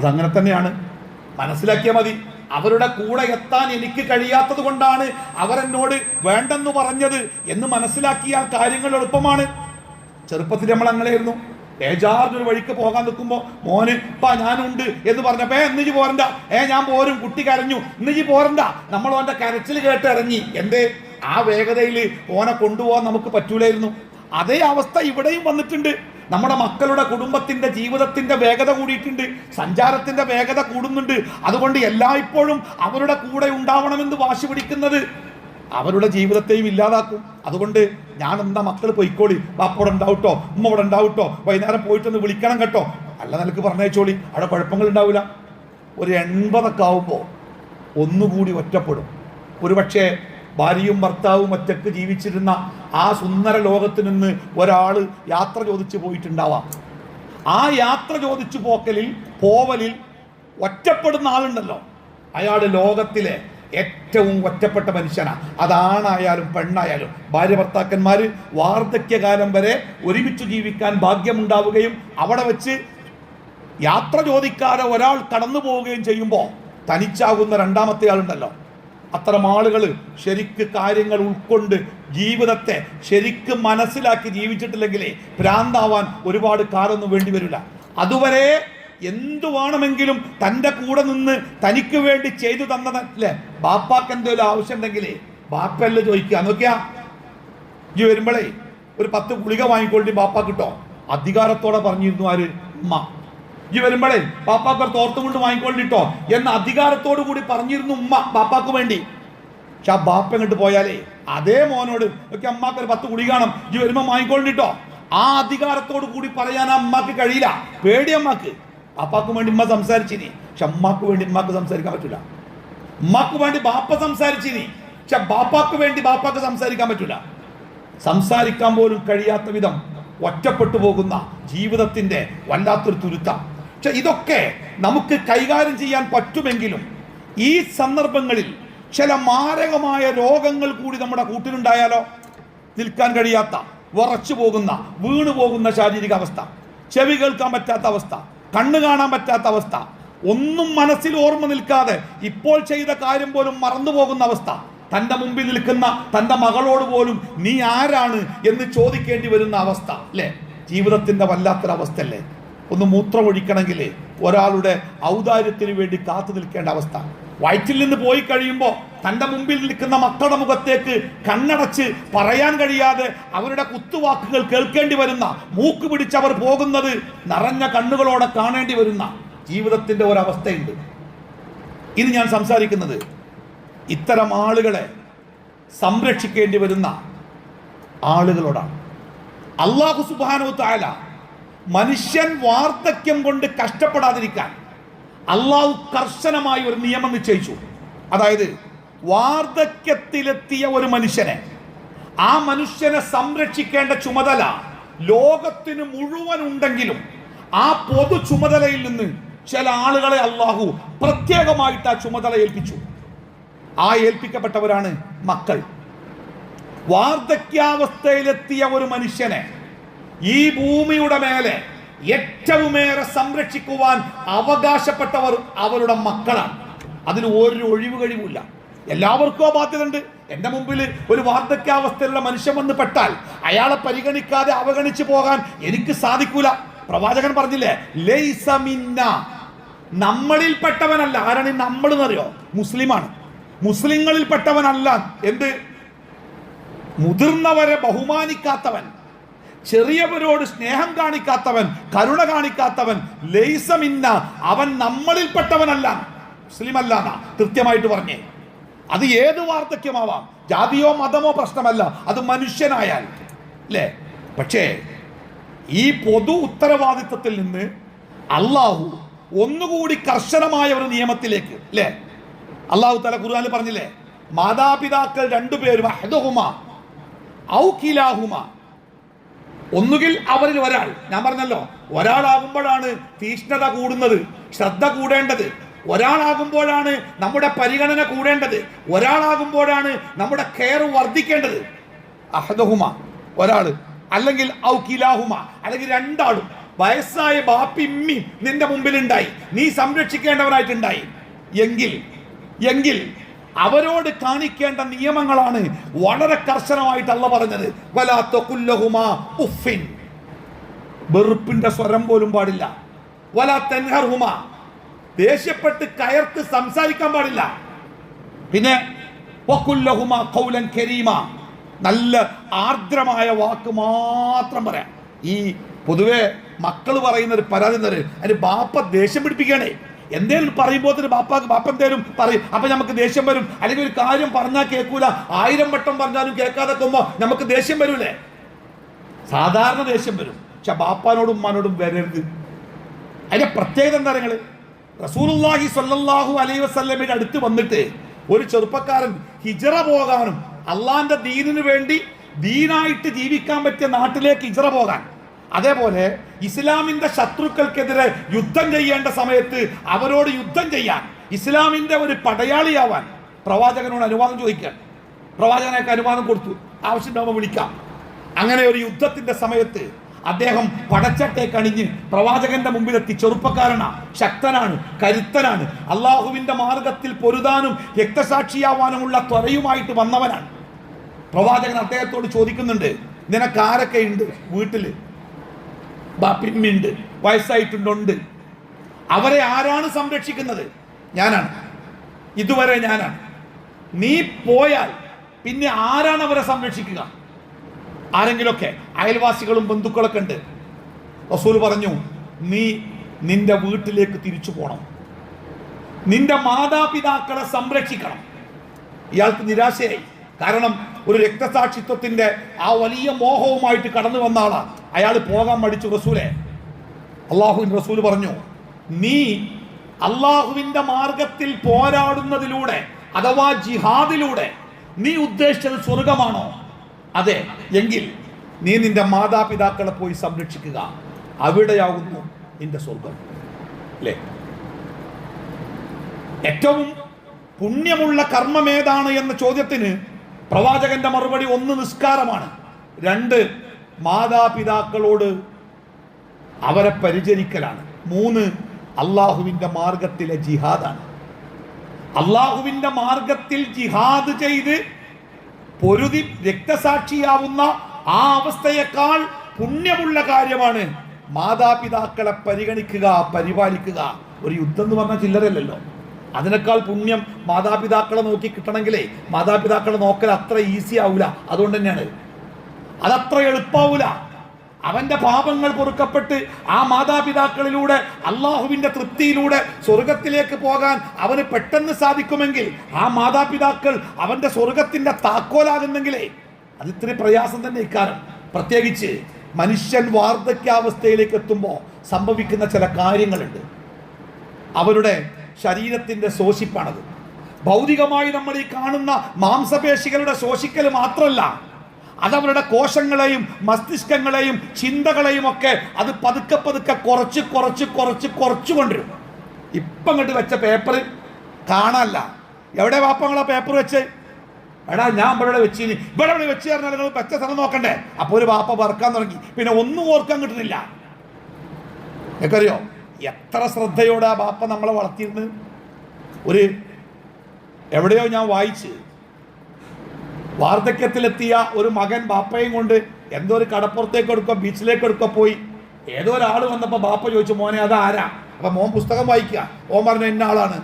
അതങ്ങനെ തന്നെയാണ്, മനസ്സിലാക്കിയാൽ മതി. അവരുടെ കൂടെ എത്താൻ എനിക്ക് കഴിയാത്തത് കൊണ്ടാണ് അവരെന്നോട് വേണ്ടെന്ന് പറഞ്ഞത് എന്ന് മനസ്സിലാക്കിയാൽ കാര്യങ്ങൾ എളുപ്പമാണ്. ചെറുപ്പത്തിൽ നമ്മൾ അങ്ങനെയായിരുന്നു. ബേജാറിനൊരു വഴിക്ക് പോകാൻ നിൽക്കുമ്പോൾ മോന് ഞാനുണ്ട് എന്ന് പറഞ്ഞപ്പോ ഇന്നിജി പോരണ്ട, ഞാൻ പോരും, കുട്ടി കരഞ്ഞു, ഇന്നിജി പോരണ്ട, നമ്മൾ ഓന്റെ കരച്ചിൽ കേട്ട് ഇറങ്ങി. എന്തേ? ആ വേഗതയിൽ ഓനെ കൊണ്ടുപോകാൻ നമുക്ക് പറ്റൂലായിരുന്നു. അതേ അവസ്ഥ ഇവിടെയും വന്നിട്ടുണ്ട്. നമ്മുടെ മക്കളുടെ കുടുംബത്തിന്റെ ജീവിതത്തിന്റെ വേഗത കൂടിയിട്ടുണ്ട്, സഞ്ചാരത്തിന്റെ വേഗത കൂടുന്നുണ്ട്. അതുകൊണ്ട് എല്ലായ്പ്പോഴും അവരുടെ കൂടെ ഉണ്ടാവണമെന്ന് വാശി പിടിക്കുന്നത് അവരുടെ ജീവിതത്തെയും ഇല്ലാതാക്കും. അതുകൊണ്ട് ഞാൻ എന്താ മക്കൾ പൊയ്ക്കോളി, പാപ്പോടെ ഉണ്ടാവട്ടോ, ഉമ്മ ഇവിടെ ഉണ്ടാവട്ടോ, വൈകുന്നേരം പോയിട്ടൊന്ന് വിളിക്കണം കേട്ടോ, നല്ല നിലക്ക് പറഞ്ഞേച്ചോളി, അവിടെ കുഴപ്പങ്ങൾ ഉണ്ടാവില്ല. ഒരു 80 ആവുമ്പോൾ ഒന്നുകൂടി ഒറ്റപ്പെടും. ഒരുപക്ഷെ ഭാര്യയും ഭർത്താവും ഒറ്റക്ക് ജീവിച്ചിരുന്ന ആ സുന്ദര ലോകത്ത് നിന്ന് ഒരാൾ യാത്ര ചോദിച്ചു പോയിട്ടുണ്ടാവാം. ആ യാത്ര ചോദിച്ചു പോവലിൽ ഒറ്റപ്പെടുന്ന ആളുണ്ടല്ലോ, അയാൾ ലോകത്തിലെ ഏറ്റവും ഒറ്റപ്പെട്ട മനുഷ്യനാണ്. അതാണായാലും പെണ്ണായാലും. ഭാര്യ ഭർത്താക്കന്മാർ വാർദ്ധക്യകാലം വരെ ഒരുമിച്ച് ജീവിക്കാൻ ഭാഗ്യമുണ്ടാവുകയും അവിടെ വെച്ച് യാത്ര ചോദിക്കാതെ ഒരാൾ കടന്നു പോവുകയും ചെയ്യുമ്പോൾ തനിച്ചാകുന്ന രണ്ടാമത്തെ ആളുണ്ടല്ലോ, അത്തരം ആളുകൾ ശരിക്ക് കാര്യങ്ങൾ ഉൾക്കൊണ്ട് ജീവിതത്തെ ശരിക്കും മനസ്സിലാക്കി ജീവിച്ചിട്ടില്ലെങ്കിലേ ഭ്രാന്താവാൻ ഒരുപാട് കാലൊന്നും വേണ്ടി വരില്ല. അതുവരെ എന്തു വേണമെങ്കിലും തൻ്റെ കൂടെ നിന്ന് തനിക്ക് വേണ്ടി ചെയ്തു തന്നതല്ലേ. ബാപ്പാക്ക് എന്തെങ്കിലും ആവശ്യം ഉണ്ടെങ്കിലേ ബാപ്പല്ലേ ചോദിക്കുക. നോക്കിയാ ഈ വരുമ്പോഴേ ഒരു 10 ഗുളിക വാങ്ങിക്കൊണ്ടി ബാപ്പ കിട്ടോ, അധികാരത്തോടെ പറഞ്ഞിരുന്നു ആര്? ഉമ്മ. ഈ വരുമ്പോഴേ ബാപ്പാക്ക് ഒരു തോർത്തും കൊണ്ട് വാങ്ങിക്കൊണ്ടിട്ടോ എന്ന അധികാരത്തോടു കൂടി പറഞ്ഞിരുന്നു ഉമ്മ ബാപ്പാക്ക് വേണ്ടി. പക്ഷെ ആ ബാപ്പ ഇങ്ങോട്ട് പോയാലേ അതേ മോനോട് ഒക്കെ അമ്മാക്ക് ഒരു 10 ഗുളിക കാണും, ഈ വരുമ്പോ വാങ്ങിക്കൊണ്ടിട്ടോ, ആ അധികാരത്തോടു കൂടി പറയാൻ ആ അമ്മക്ക് കഴിയില്ല. പേടി അമ്മക്ക്. ബാപ്പാക്ക് വേണ്ടി ഉമ്മ സംസാരിച്ചിനി, പക്ഷെ അമ്മക്ക് വേണ്ടി ഉമ്മക്ക് സംസാരിക്കാൻ പറ്റൂല. ഉമ്മക്ക് വേണ്ടി ബാപ്പ സംസാരിച്ചിനി, പക്ഷെ ബാപ്പാക്ക് വേണ്ടി ബാപ്പാക്ക് സംസാരിക്കാൻ പറ്റൂല. സംസാരിക്കാൻ പോലും കഴിയാത്ത വിധം ഒറ്റപ്പെട്ടു പോകുന്ന ജീവിതത്തിന്റെ വല്ലാത്തൊരു തുരുത്തം. പക്ഷെ ഇതൊക്കെ നമുക്ക് കൈകാര്യം ചെയ്യാൻ പറ്റുമെങ്കിലും ഈ സന്ദർഭങ്ങളിൽ ചില മാരകമായ രോഗങ്ങൾ കൂടി നമ്മുടെ കൂട്ടിലുണ്ടായാലോ, നിൽക്കാൻ കഴിയാത്ത, വിറച്ചു പോകുന്ന, വീണു പോകുന്ന ശാരീരിക അവസ്ഥ, ചെവി കേൾക്കാൻ പറ്റാത്ത അവസ്ഥ, കണ്ണ് കാണാൻ പറ്റാത്ത അവസ്ഥ, ഒന്നും മനസ്സിൽ ഓർമ്മ നിൽക്കാതെ ഇപ്പോൾ ചെയ്ത കാര്യം പോലും മറന്നു പോകുന്ന അവസ്ഥ, തൻ്റെ മുമ്പിൽ നിൽക്കുന്ന തൻ്റെ മകളോട് പോലും നീ ആരാണ് എന്ന് ചോദിക്കേണ്ടി വരുന്ന അവസ്ഥ അല്ലേ? ജീവിതത്തിന്റെ വല്ലാത്തൊരവസ്ഥ അല്ലേ? ഒന്ന് മൂത്രമൊഴിക്കണമെങ്കിൽ ഒരാളുടെ ഔദാര്യത്തിന് വേണ്ടി കാത്തു നിൽക്കേണ്ട അവസ്ഥ. വയറ്റിൽ നിന്ന് പോയി കഴിയുമ്പോൾ തൻ്റെ മുമ്പിൽ നിൽക്കുന്ന മക്കളുടെ മുഖത്തേക്ക് കണ്ണടച്ച് പറയാൻ കഴിയാതെ അവരുടെ കുത്തുവാക്കുകൾ കേൾക്കേണ്ടി വരുന്ന, മൂക്ക് പിടിച്ചവർ പോകുന്നത് നിറഞ്ഞ കണ്ണുകളോടെ കാണേണ്ടി വരുന്ന ജീവിതത്തിന്റെ ഒരവസ്ഥയുണ്ട്. ഇത് ഞാൻ സംസാരിക്കുന്നത് ഇത്തരം ആളുകളെ സംരക്ഷിക്കേണ്ടി വരുന്ന ആളുകളോടാണ്. അല്ലാഹു സുബ്ഹാനഹു വ തആല മനുഷ്യൻ വാർദ്ധക്യം കൊണ്ട് കഷ്ടപ്പെടാതിരിക്കാൻ അള്ളാഹു കർശനമായി ഒരു നിയമം നിശ്ചയിച്ചു. അതായത് വാർദ്ധക്യത്തിലെത്തിയ ഒരു മനുഷ്യനെ, ആ മനുഷ്യനെ സംരക്ഷിക്കേണ്ട ചുമതല ലോകത്തിന് മുഴുവൻ ഉണ്ടെങ്കിലും ആ പൊതു ചുമതലയിൽ നിന്ന് ചില ആളുകളെ അള്ളാഹു പ്രത്യേകമായിട്ട് ആ ചുമതല ഏൽപ്പിച്ചു. ആ ഏൽപ്പിക്കപ്പെട്ടവരാണ് മക്കൾ. വാർദ്ധക്യാവസ്ഥയിലെത്തിയ ഒരു മനുഷ്യനെ ഈ ഭൂമിയുടെ മേലെ ഏറ്റവുമേറെ സംരക്ഷിക്കുവാൻ അവകാശപ്പെട്ടവർ അവരുടെ മക്കളാണ്. അതിന് ഒരു ഒഴിവ് കഴിവില്ല. എല്ലാവർക്കും ആ ബാധ്യത ഉണ്ട്. എൻ്റെ മുമ്പിൽ ഒരു വാർദ്ധക്യാവസ്ഥയിലുള്ള മനുഷ്യൻ വന്ന് പെട്ടാൽ അയാളെ പരിഗണിക്കാതെ അവഗണിച്ചു പോകാൻ എനിക്ക് സാധിക്കൂല. പ്രവാചകൻ പറഞ്ഞില്ലേ, ലൈസ മിന്ന, നമ്മളിൽപ്പെട്ടവനല്ല. ആരാണ് ഈ നമ്മൾ എന്നറിയോ? മുസ്ലിമാണ്. മുസ്ലിങ്ങളിൽപ്പെട്ടവനല്ല. എന്ത്? മുതിർന്നവരെ ബഹുമാനിക്കാത്തവൻ, ചെറിയവരോട് സ്നേഹം കാണിക്കാത്തവൻ, കരുണ കാണിക്കാത്തവൻ, ലൈസ മിന്ന, അവൻ നമ്മളിൽപ്പെട്ടവനല്ല, മുസ്ലിം അല്ല കൃത്യമായിട്ട് പറഞ്ഞേ. അത് ഏത് വാർദ്ധക്യമാവാം, ജാതിയോ മതമോ പ്രശ്നമല്ല, അത് മനുഷ്യനായാൽ അല്ലേ. പക്ഷേ ഈ പൊതു ഉത്തരവാദിത്വത്തിൽ നിന്ന് അള്ളാഹു ഒന്നുകൂടി കർശനമായ ഒരു നിയമത്തിലേക്ക് അല്ലേ. അള്ളാഹു തആല ഖുർആനിൽ പറഞ്ഞില്ലേ, മാതാപിതാക്കൾ രണ്ടുപേരും അഹദുഹുമാ ഔ കിലാഹുമാ, ഒന്നുകിൽ അവരിൽ ഒരാൾ, ഞാൻ പറഞ്ഞല്ലോ ഒരാളാകുമ്പോഴാണ് തീഷ്ണത കൂടുന്നത്, ശ്രദ്ധ കൂടേണ്ടത്. ഒരാളാകുമ്പോഴാണ് നമ്മുടെ പരിഗണന കൂടേണ്ടത്. ഒരാളാകുമ്പോഴാണ് നമ്മുടെ കെയർ വർദ്ധിക്കേണ്ടത്. അഹദുഹുമ, ഒരാൾ, അല്ലെങ്കിൽ ഔ കിലാഹുമ, അല്ലെങ്കിൽ രണ്ടാളും. വയസ്സായ ബാപ്പിമ്മി നിന്റെ മുമ്പിലുണ്ടായി, നീ സംരക്ഷിക്കേണ്ടവരായിട്ടുണ്ടായി എങ്കിൽ അവരോട് കാണിക്കേണ്ട നിയമങ്ങളാണ് വളരെ കർശനമായിട്ട് അല്ലാഹു പറഞ്ഞത്. വലാ തഖുല്ലഹുമാ ഉഫിൻ, വെറുപ്പിന്റെ സ്വരം പോലും പാടില്ല. വലാ തൻഹർഹുമാ, ദേഷ്യപ്പെട്ട് കയർത്ത് സംസാരിക്കാൻ പാടില്ല. പിന്നെ വഖുല്ലഹുമാ ഖൗലൻ കരീമാ, നല്ല ആർദ്രമായ വാക്ക് മാത്രം പറയാം. ഈ പൊതുവെ മക്കൾ പറയുന്ന ഒരു പരാതി എന്താ പറയുക, അതിന് ബാപ്പ ദേഷ്യം പിടിപ്പിക്കണേ. എന്തേലും പറയുമ്പോൾ തന്നെ ബാപ്പ എന്തേലും പറയും, അപ്പൊ നമുക്ക് ദേഷ്യം വരും. അല്ലെങ്കിൽ ഒരു കാര്യം പറഞ്ഞാൽ കേൾക്കൂല, 1000 വട്ടം പറഞ്ഞാലും കേൾക്കാതെ നമുക്ക് ദേഷ്യം വരൂലേ? സാധാരണ ദേഷ്യം വരും. പക്ഷെ ബാപ്പാനോടും ഉമ്മാനോടും വരരുത്. അതിന്റെ പ്രത്യേകത എന്താ? നിങ്ങൾ റസൂലുള്ളാഹി സ്വല്ലല്ലാഹു അലൈഹി വസല്ലമയുടെ അടുത്ത് വന്നിട്ട് ഒരു ചെറുപ്പക്കാരൻ ഹിജ്റ പോകാനും അള്ളാന്റെ ദീനിന് വേണ്ടി ദീനായിട്ട് ജീവിക്കാൻ പറ്റിയ നാട്ടിലേക്ക് ഹിജ്റ പോകാൻ, അതേപോലെ ഇസ്ലാമിന്റെ ശത്രുക്കൾക്കെതിരെ യുദ്ധം ചെയ്യേണ്ട സമയത്ത് അവരോട് യുദ്ധം ചെയ്യാൻ, ഇസ്ലാമിന്റെ ഒരു പടയാളിയാവാൻ പ്രവാചകനോട് അനുവാദം ചോദിക്കാൻ. പ്രവാചകനൊക്കെ അനുവാദം കൊടുത്തു, ആവശ്യമുണ്ടാകുമ്പോൾ വിളിക്കാം. അങ്ങനെ ഒരു യുദ്ധത്തിന്റെ സമയത്ത് അദ്ദേഹം പടച്ചട്ടേക്ക് അണിഞ്ഞ് പ്രവാചകന്റെ മുമ്പിലെത്തി. ചെറുപ്പക്കാരനാണ്, ശക്തനാണ്, കരുത്തനാണ്, അള്ളാഹുവിന്റെ മാർഗത്തിൽ പൊരുതാനും രക്തസാക്ഷിയാവാനുമുള്ള ത്വരയുമായിട്ട് വന്നവനാണ്. പ്രവാചകൻ അദ്ദേഹത്തോട് ചോദിക്കുന്നുണ്ട്, നിനക്ക് ആരൊക്കെ ഉണ്ട് വീട്ടില്? പിമ്മുണ്ട്, വയസ്സായിട്ടുണ്ടുണ്ട്. അവരെ ആരാണ് സംരക്ഷിക്കുന്നത്? ഞാനാണ്, ഇതുവരെ ഞാനാണ്. നീ പോയാൽ പിന്നെ ആരാണ് അവരെ സംരക്ഷിക്കുക? ആരെങ്കിലുമൊക്കെ അയൽവാസികളും ബന്ധുക്കളൊക്കെ ഉണ്ട്. റസൂൽ പറഞ്ഞു, നീ നിന്റെ വീട്ടിലേക്ക് തിരിച്ചു പോകണം, നിന്റെ മാതാപിതാക്കളെ സംരക്ഷിക്കണം. ഇയാൾക്ക് നിരാശയായി. കാരണം ഒരു രക്തസാക്ഷിത്വത്തിന്റെ ആ വലിയ മോഹവുമായിട്ട് കടന്നു വന്ന ആളാണ്. അയാൾ പോകാൻ മടിച്ചു. അള്ളാഹുവിന്റെ റസൂൽ പറഞ്ഞു, നീ അള്ളാഹുവിന്റെ മാർഗത്തിൽ പോരാടുന്നതിലൂടെ അഥവാ ജിഹാദിലൂടെ നീ ഉദ്ദേശിച്ചത് സ്വർഗമാണോ? അതെ എങ്കിൽ നീ നിന്റെ മാതാപിതാക്കളെ പോയി സംരക്ഷിക്കുക, അവിടെയാകുന്നു നിന്റെ സ്വർഗം. അല്ലേ? ഏറ്റവും പുണ്യമുള്ള കർമ്മം ഏതാണ് എന്ന ചോദ്യത്തിന് പ്രവാചകന്റെ മറുപടി 1 നിസ്കാരമാണ്, 2 മാതാപിതാക്കളോട് അവരെ പരിചരിക്കലാണ്, 3 അള്ളാഹുവിന്റെ മാർഗത്തിലെ ജിഹാദാണ്. അള്ളാഹുവിന്റെ മാർഗത്തിൽ ജിഹാദ് ചെയ്ത് പൊരുതി രക്തസാക്ഷിയാവുന്ന ആ അവസ്ഥയേക്കാൾ പുണ്യമുള്ള കാര്യമാണ് മാതാപിതാക്കളെ പരിഗണിക്കുക, പരിപാലിക്കുക. ഒരു യുദ്ധം എന്ന് പറഞ്ഞാൽ ചില്ലറയല്ലല്ലോ. അതിനേക്കാൾ പുണ്യം മാതാപിതാക്കളെ നോക്കി കിട്ടണമെങ്കിലേ മാതാപിതാക്കളെ നോക്കൽ അത്ര ഈസി ആവൂല. അതുകൊണ്ട് തന്നെയാണ് അതത്ര എളുപ്പാവൂല. അവന്റെ പാപങ്ങൾ പൊറുക്കപ്പെട്ട് ആ മാതാപിതാക്കളിലൂടെ അള്ളാഹുവിന്റെ തൃപ്തിയിലൂടെ സ്വർഗത്തിലേക്ക് പോകാൻ അവന് പെട്ടെന്ന് സാധിക്കുമെങ്കിൽ ആ മാതാപിതാക്കൾ അവന്റെ സ്വർഗത്തിന്റെ താക്കോലാകുന്നെങ്കിലേ അത് ഇത്തിരി പ്രയാസം തന്നെ ഇക്കാലം. പ്രത്യേകിച്ച് മനുഷ്യൻ വാർദ്ധക്യാവസ്ഥയിലേക്ക് എത്തുമ്പോൾ സംഭവിക്കുന്ന ചില കാര്യങ്ങളുണ്ട്. അവരുടെ ശരീരത്തിന്റെ ശോഷിപ്പാണത്. ഭൗതികമായി നമ്മൾ ഈ കാണുന്ന മാംസപേശികളുടെ ശോഷിക്കൽ മാത്രമല്ല, അതവരുടെ കോശങ്ങളെയും മസ്തിഷ്കങ്ങളെയും ചിന്തകളെയും ഒക്കെ അത് പതുക്കെ പതുക്കെ കുറച്ച് കൊണ്ടുവരും. ഇപ്പം അങ്ങോട്ട് വെച്ച പേപ്പർ കാണാനല്ല. എവിടെ വാപ്പങ്ങളാ പേപ്പർ വെച്ച്? എടാ ഞാൻ ഇവിടെ വെച്ചിനി, ഇവിടെ വെച്ച് പറഞ്ഞാൽ നിങ്ങൾ വെച്ച സ്ഥലം നോക്കണ്ടേ? അപ്പോൾ ഒരു വാപ്പ പറക്കാൻ തുടങ്ങി, പിന്നെ ഒന്നും ഓർക്കാൻ കിട്ടുന്നില്ല. നിനക്കറിയോ എത്ര ശ്രദ്ധയോടെ ആ ബാപ്പ നമ്മളെ വളർത്തിയിരുന്നു? എവിടെയോ ഞാൻ വായിച്ച്, വാർദ്ധക്യത്തിലെത്തിയ ഒരു മകൻ ബാപ്പയും കൊണ്ട് എന്തോ ഒരു കടപ്പുറത്തേക്ക് എടുക്കുക, ബീച്ചിലേക്ക് എടുക്കുക പോയി. ഏതോ ഒരാൾ വന്നപ്പോൾ ബാപ്പ ചോദിച്ചു, മോനെ അതാരാ? അപ്പൊ മോൻ പുസ്തകം വായിക്കുക. ഓൻ പറഞ്ഞു ഇന്ന ആളാണ്.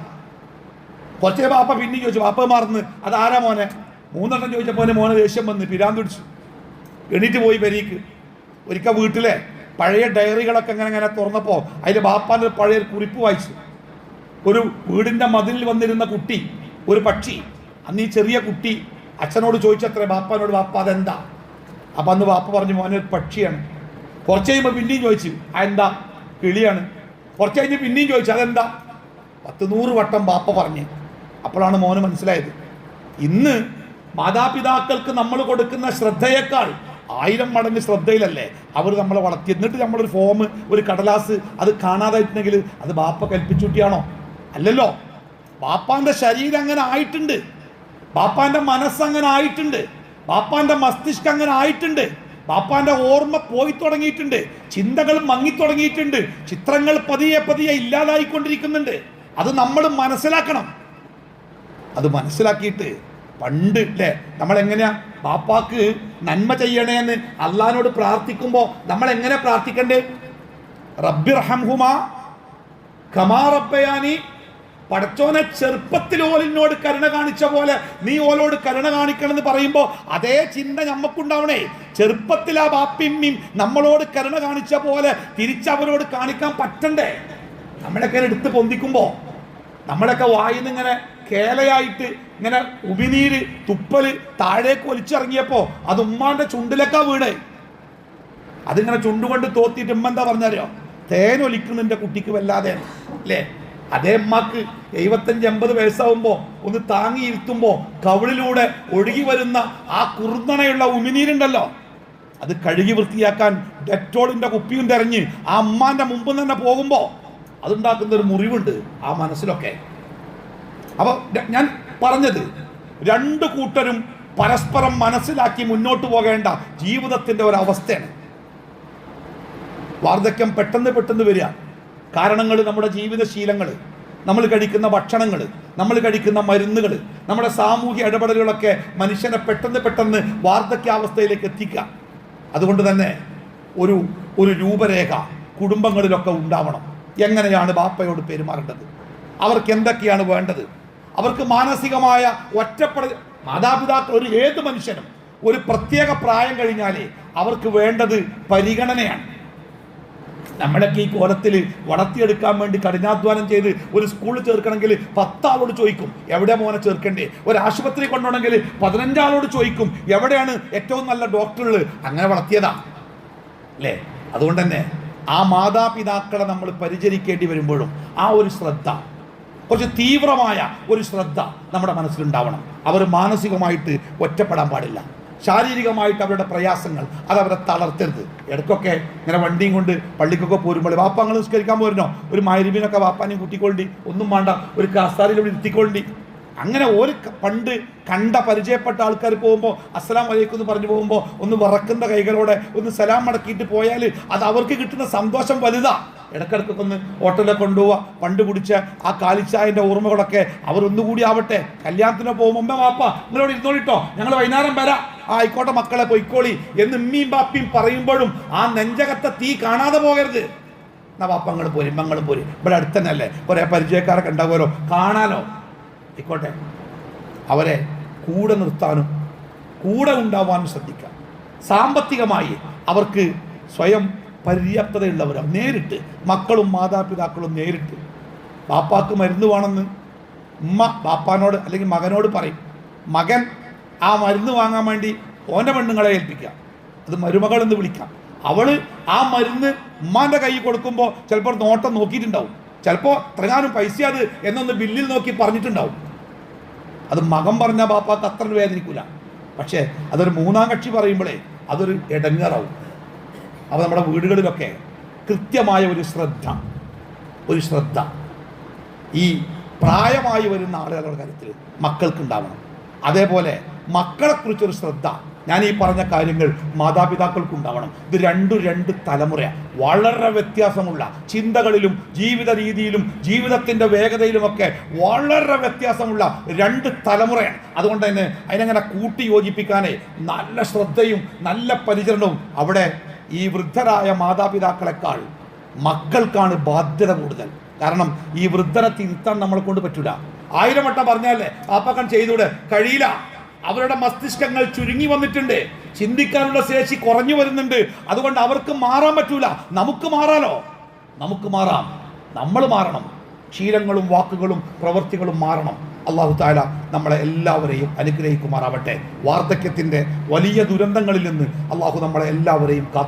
കുറച്ചേ ബാപ്പ പിന്നെയും ചോദിച്ചു, ബാപ്പ മറന്ന് അതാരാ മോനെ? 3 എണ്ണം ചോദിച്ചപ്പോൾ മോനെ ദേഷ്യം വന്ന് പിരാന്ത് പിടിച്ചു. എണീറ്റ് പോയി പെരീക്ക്. ഒരിക്കൽ വീട്ടിലെ പഴയ ഡയറികളൊക്കെ അങ്ങനെ തുറന്നപ്പോൾ അതിൽ ബാപ്പാൻ്റെ പഴയ കുറിപ്പ് വായിച്ചു. ഒരു വീടിൻ്റെ മതിലിൽ വന്നിരുന്ന കുട്ടി, ഒരു പക്ഷി. അന്ന് ഈ ചെറിയ കുട്ടി അച്ഛനോട് ചോദിച്ചത്രേ ബാപ്പാനോട്, ബാപ്പ അതെന്താ? അപ്പം അന്ന് ബാപ്പ പറഞ്ഞു, മോനെ ഒരു പക്ഷിയാണ്. കുറച്ച് കഴിയുമ്പോൾ പിന്നെയും ചോദിച്ചു, അതെന്താ? കിളിയാണ്. കുറച്ച് കഴിഞ്ഞ് പിന്നെയും ചോദിച്ചു, അതെന്താ? 100 വട്ടം ബാപ്പ പറഞ്ഞ്. അപ്പോഴാണ് മോന് മനസ്സിലായത്, ഇന്ന് മാതാപിതാക്കൾക്ക് നമ്മൾ കൊടുക്കുന്ന ശ്രദ്ധയേക്കാൾ 1000 മടങ്ങ് ശ്രദ്ധയിലല്ലേ അവർ നമ്മളെ വളർത്തി. എന്നിട്ട് നമ്മളൊരു ഫോം, ഒരു കടലാസ് അത് കാണാതായിട്ടുണ്ടെങ്കിൽ അത് ബാപ്പ കൽപ്പിച്ചുട്ടിയാണോ? അല്ലല്ലോ. ബാപ്പാന്റെ ശരീരം അങ്ങനെ ആയിട്ടുണ്ട്, ബാപ്പാന്റെ മനസ്സങ്ങനെ ആയിട്ടുണ്ട്, ബാപ്പാന്റെ മസ്തിഷ്കം അങ്ങനെ ആയിട്ടുണ്ട്, ബാപ്പാന്റെ ഓർമ്മ പോയി തുടങ്ങിയിട്ടുണ്ട്, ചിന്തകൾ മങ്ങിത്തുടങ്ങിയിട്ടുണ്ട്, ചിത്രങ്ങൾ പതിയെ പതിയെ ഇല്ലാതായിക്കൊണ്ടിരിക്കുന്നുണ്ട്. അത് നമ്മൾ മനസ്സിലാക്കണം. അത് മനസ്സിലാക്കിയിട്ട് പണ്ട് അല്ലേ നമ്മൾ എങ്ങനെയാ ബാപ്പാക്ക് നന്മ ചെയ്യണേ എന്ന് അള്ളാഹിനോട് പ്രാർത്ഥിക്കുമ്പോൾ നമ്മൾ എങ്ങനെ പ്രാർത്ഥിക്കണ്ടേ? റബ്ബിർഹംഹുമാ കമാ റബ്ബയാനി പടച്ചോനെ ചെറുപ്പത്തിൽ ഓലിനോട് കരുണ കാണിച്ച പോലെ നീ ഓലോട് കരുണ കാണിക്കണം എന്ന് പറയുമ്പോൾ അതേ ചിന്ത നമുക്കുണ്ടാവണേ. ചെറുപ്പത്തിൽ ആ ബാപ്പിമ്മയും നമ്മളോട് കരുണ കാണിച്ച പോലെ തിരിച്ചവരോട് കാണിക്കാൻ പറ്റണ്ടേ? നമ്മളൊക്കെ എടുത്ത് പൊന്തിക്കുമ്പോൾ നമ്മളൊക്കെ വായിന്ന് ഇങ്ങനെ കേലയായിട്ട് ഇങ്ങനെ ഉമിനീര് തുപ്പല് താഴേക്ക് ഒലിച്ചിറങ്ങിയപ്പോൾ അത് ഉമ്മാന്റെ ചുണ്ടിലൊക്കെ വീണേ. അതിങ്ങനെ ചുണ്ടുകൊണ്ട് തോത്തിയിട്ട് ഉമ്മ എന്താ പറഞ്ഞറിയോ? തേനൊലിക്കുന്നുണ്ട് കുട്ടിക്ക് വല്ലാതെ അല്ലേ? അതേ ഉമ്മാക്ക് 75-80 വയസ്സാവുമ്പോൾ ഒന്ന് താങ്ങി ഇരുത്തുമ്പോൾ കവിളിലൂടെ ഒഴുകി വരുന്ന ആ കുറുന്നണയുള്ള ഉമിനീരുണ്ടല്ലോ, അത് കഴുകി വൃത്തിയാക്കാൻ ഡെറ്റോളിന്റെ കുപ്പിയും തെരഞ്ഞ് ആ അമ്മാന്റെ മുമ്പ് തന്നെ പോകുമ്പോൾ അതുണ്ടാക്കുന്ന ഒരു മുറിവുണ്ട് ആ മനസ്സിലൊക്കെ. അപ്പൊ ഞാൻ പറഞ്ഞത്, രണ്ടു കൂട്ടരും പരസ്പരം മനസ്സിലാക്കി മുന്നോട്ട് പോകേണ്ട ജീവിതത്തിന്റെ ഒരവസ്ഥയാണ്. വാർദ്ധക്യം പെട്ടെന്ന് വരിക. കാരണങ്ങൾ നമ്മുടെ ജീവിതശീലങ്ങൾ, നമ്മൾ കഴിക്കുന്ന ഭക്ഷണങ്ങൾ, നമ്മൾ കഴിക്കുന്ന മരുന്നുകൾ, നമ്മുടെ സാമൂഹ്യ ഇടപെടലുകളൊക്കെ മനുഷ്യനെ പെട്ടെന്ന് വാർദ്ധക്യാവസ്ഥയിലേക്ക് എത്തിക്കുക. അതുകൊണ്ട് തന്നെ ഒരു രൂപരേഖ കുടുംബങ്ങളിലൊക്കെ ഉണ്ടാവണം. എങ്ങനെയാണ് ബാപ്പയോട് പെരുമാറേണ്ടത്, അവർക്ക് എന്തൊക്കെയാണ് വേണ്ടത്, അവർക്ക് മാനസികമായ ഒറ്റപ്പെടൽ. മാതാപിതാക്കൾ ഏത് മനുഷ്യനും ഒരു പ്രത്യേക പ്രായം കഴിഞ്ഞാലേ അവർക്ക് വേണ്ടത് പരിഗണനയാണ്. നമ്മളൊക്കെ ഈ കോലത്തിൽ വളർത്തിയെടുക്കാൻ വേണ്ടി കഠിനാധ്വാനം ചെയ്ത് ഒരു സ്കൂളിൽ ചേർക്കണമെങ്കിൽ 10 ആളോട് ചോദിക്കും എവിടെ മോനെ ചേർക്കണ്ടേ. ഒരു ആശുപത്രി കൊണ്ടുപോകണമെങ്കിൽ 15 ആളോട് ചോദിക്കും എവിടെയാണ് ഏറ്റവും നല്ല ഡോക്ടറുകൾ. അങ്ങനെ വളർത്തിയതാ അല്ലേ? അതുകൊണ്ട് തന്നെ ആ മാതാപിതാക്കളെ നമ്മൾ പരിചരിക്കേണ്ടി വരുമ്പോഴും ആ ഒരു ശ്രദ്ധ, കുറച്ച് തീവ്രമായ ഒരു ശ്രദ്ധ നമ്മുടെ മനസ്സിലുണ്ടാവണം. അവർ മാനസികമായിട്ട് ഒറ്റപ്പെടാൻ പാടില്ല. ശാരീരികമായിട്ട് അവരുടെ പ്രയാസങ്ങൾ അതവരെ തളർത്തരുത്. ഇടയ്ക്കൊക്കെ ഇങ്ങനെ വണ്ടിയും കൊണ്ട് പള്ളിക്കൊക്കെ പോരുമ്പോൾ വാപ്പങ്ങൾ നിസ്കരിക്കാൻ പോരുന്നോ, ഒരു മഗ്‌രിബിനൊക്കെ വാപ്പാനെയും കൂട്ടിക്കൊണ്ടി, ഒന്നും വേണ്ട ഒരു കാസ്താരിലൂടെ ഇരുത്തിക്കൊണ്ടി. അങ്ങനെ ഒരു പണ്ട് കണ്ട പരിചയപ്പെട്ട ആൾക്കാർ പോകുമ്പോൾ അസ്സലാമു അലൈക്കും എന്ന് പറഞ്ഞു പോകുമ്പോൾ ഒന്ന് വിറക്കുന്ന കൈകളോടെ ഒന്ന് സലാം മടക്കിയിട്ട് പോയാൽ അത് അവർക്ക് കിട്ടുന്ന സന്തോഷം വലുതാ. ഇടയ്ക്കിടയ്ക്കൊക്കെ ഒന്ന് ഹോട്ടലിൽ കൊണ്ടുപോവുക, പണ്ട് കുടിച്ച ആ കാലിച്ചായൻ്റെ ഓർമ്മകളൊക്കെ അവർ ഒന്നുകൂടി ആവട്ടെ. കല്യാണത്തിന് പോകുമ്പോൾ വാപ്പ നിങ്ങളോട് ഇരുന്നോളിട്ടോ, ഞങ്ങൾ വൈകുന്നേരം വരാം, ആയിക്കോട്ടെ മക്കളെ പൊയ്ക്കോളി എന്ന് ഉമ്മയും ബാപ്പിയും പറയുമ്പോഴും ആ നെഞ്ചകത്തെ തീ കാണാതെ പോകരുത്. എന്നാ വാപ്പങ്ങളും പോരും മങ്ങളും പോരും, ഇവിടെ അടുത്ത് തന്നെ അല്ലേ, കുറേ പരിചയക്കാരൊക്കെ ഉണ്ടാകുമല്ലോ, കാണാനോ ആയിക്കോട്ടെ. അവരെ കൂടെ നിർത്താനും കൂടെ ഉണ്ടാവാനും ശ്രദ്ധിക്കാം. സാമ്പത്തികമായി അവർക്ക് സ്വയം പര്യാപ്തതയുള്ളവരാണ്. നേരിട്ട് മക്കളും മാതാപിതാക്കളും നേരിട്ട് ബാപ്പാക്ക് മരുന്ന് വേണമെന്ന് ഉമ്മ ബാപ്പാനോട് അല്ലെങ്കിൽ മകനോട് പറയും. മകൻ ആ മരുന്ന് വാങ്ങാൻ വേണ്ടി ഓൻ്റെ പെണ്ണുങ്ങളെ ഏൽപ്പിക്കാം, അത് മരുമകളെന്ന് വിളിക്കാം. അവൾ ആ മരുന്ന് ഉമ്മാൻ്റെ കൈ കൊടുക്കുമ്പോൾ ചിലപ്പോൾ നോട്ടം നോക്കിയിട്ടുണ്ടാവും, ചിലപ്പോൾ ഇത്രങ്ങാനും പൈസ അത് എന്നൊന്ന് ബില്ലിൽ നോക്കി പറഞ്ഞിട്ടുണ്ടാവും. അത് മകൻ പറഞ്ഞ ബാപ്പാക്ക് അത്ര വേദനിക്കില്ല. പക്ഷേ അതൊരു മൂന്നാം കക്ഷി പറയുമ്പോഴേ അതൊരു ഇടങ്ങേറാവും. അപ്പോൾ നമ്മുടെ വീടുകളിലൊക്കെ കൃത്യമായ ഒരു ശ്രദ്ധ ഈ പ്രായമായി വരുന്ന ആളുകളുടെ കാര്യത്തിൽ മക്കൾക്കുണ്ടാവണം. അതേപോലെ മക്കളെക്കുറിച്ചൊരു ശ്രദ്ധ ഞാൻ ഈ പറഞ്ഞ കാര്യങ്ങൾ മാതാപിതാക്കൾക്കുണ്ടാവണം. ഇത് രണ്ട് തലമുറയാണ്. വളരെ വ്യത്യാസമുള്ള ചിന്തകളിലും ജീവിത രീതിയിലും ജീവിതത്തിൻ്റെ വേഗതയിലുമൊക്കെ വളരെ വ്യത്യാസമുള്ള 2 തലമുറയാണ്. അതുകൊണ്ട് തന്നെ അതിനങ്ങനെ കൂട്ടി യോജിപ്പിക്കാനേ നല്ല ശ്രദ്ധയും നല്ല പരിചരണവും അവിടെ ഈ വൃദ്ധരായ മാതാപിതാക്കളെക്കാൾ മക്കൾക്കാണ് ബാധ്യത കൂടുതൽ. കാരണം ഈ വൃദ്ധരെ തിരുത്താൻ നമ്മളെ കൊണ്ട് പറ്റൂല. 1000 വട്ടം പറഞ്ഞാലേ പാപ്പക്കൻ ചെയ്തൂടെ, കഴിയില്ല. അവരുടെ മസ്തിഷ്കങ്ങൾ ചുരുങ്ങി വന്നിട്ടുണ്ട്, ചിന്തിക്കാനുള്ള ശേഷി കുറഞ്ഞു വരുന്നുണ്ട്. അതുകൊണ്ട് അവർക്ക് മാറാൻ പറ്റൂല. നമുക്ക് മാറാലോ, നമുക്ക് മാറാം. നമ്മൾ മാറണം. ശീലങ്ങളും വാക്കുകളും പ്രവൃത്തികളും മാറണം. അല്ലാഹു തആല നമ്മളെ എല്ലാവരെയും അനുഗ്രഹിക്കുമാറാവട്ടെ. വാർദ്ധക്യത്തിൻ്റെ വലിയ ദുരന്തങ്ങളിൽ നിന്ന് അല്ലാഹു നമ്മളെ എല്ലാവരെയും കാത്തു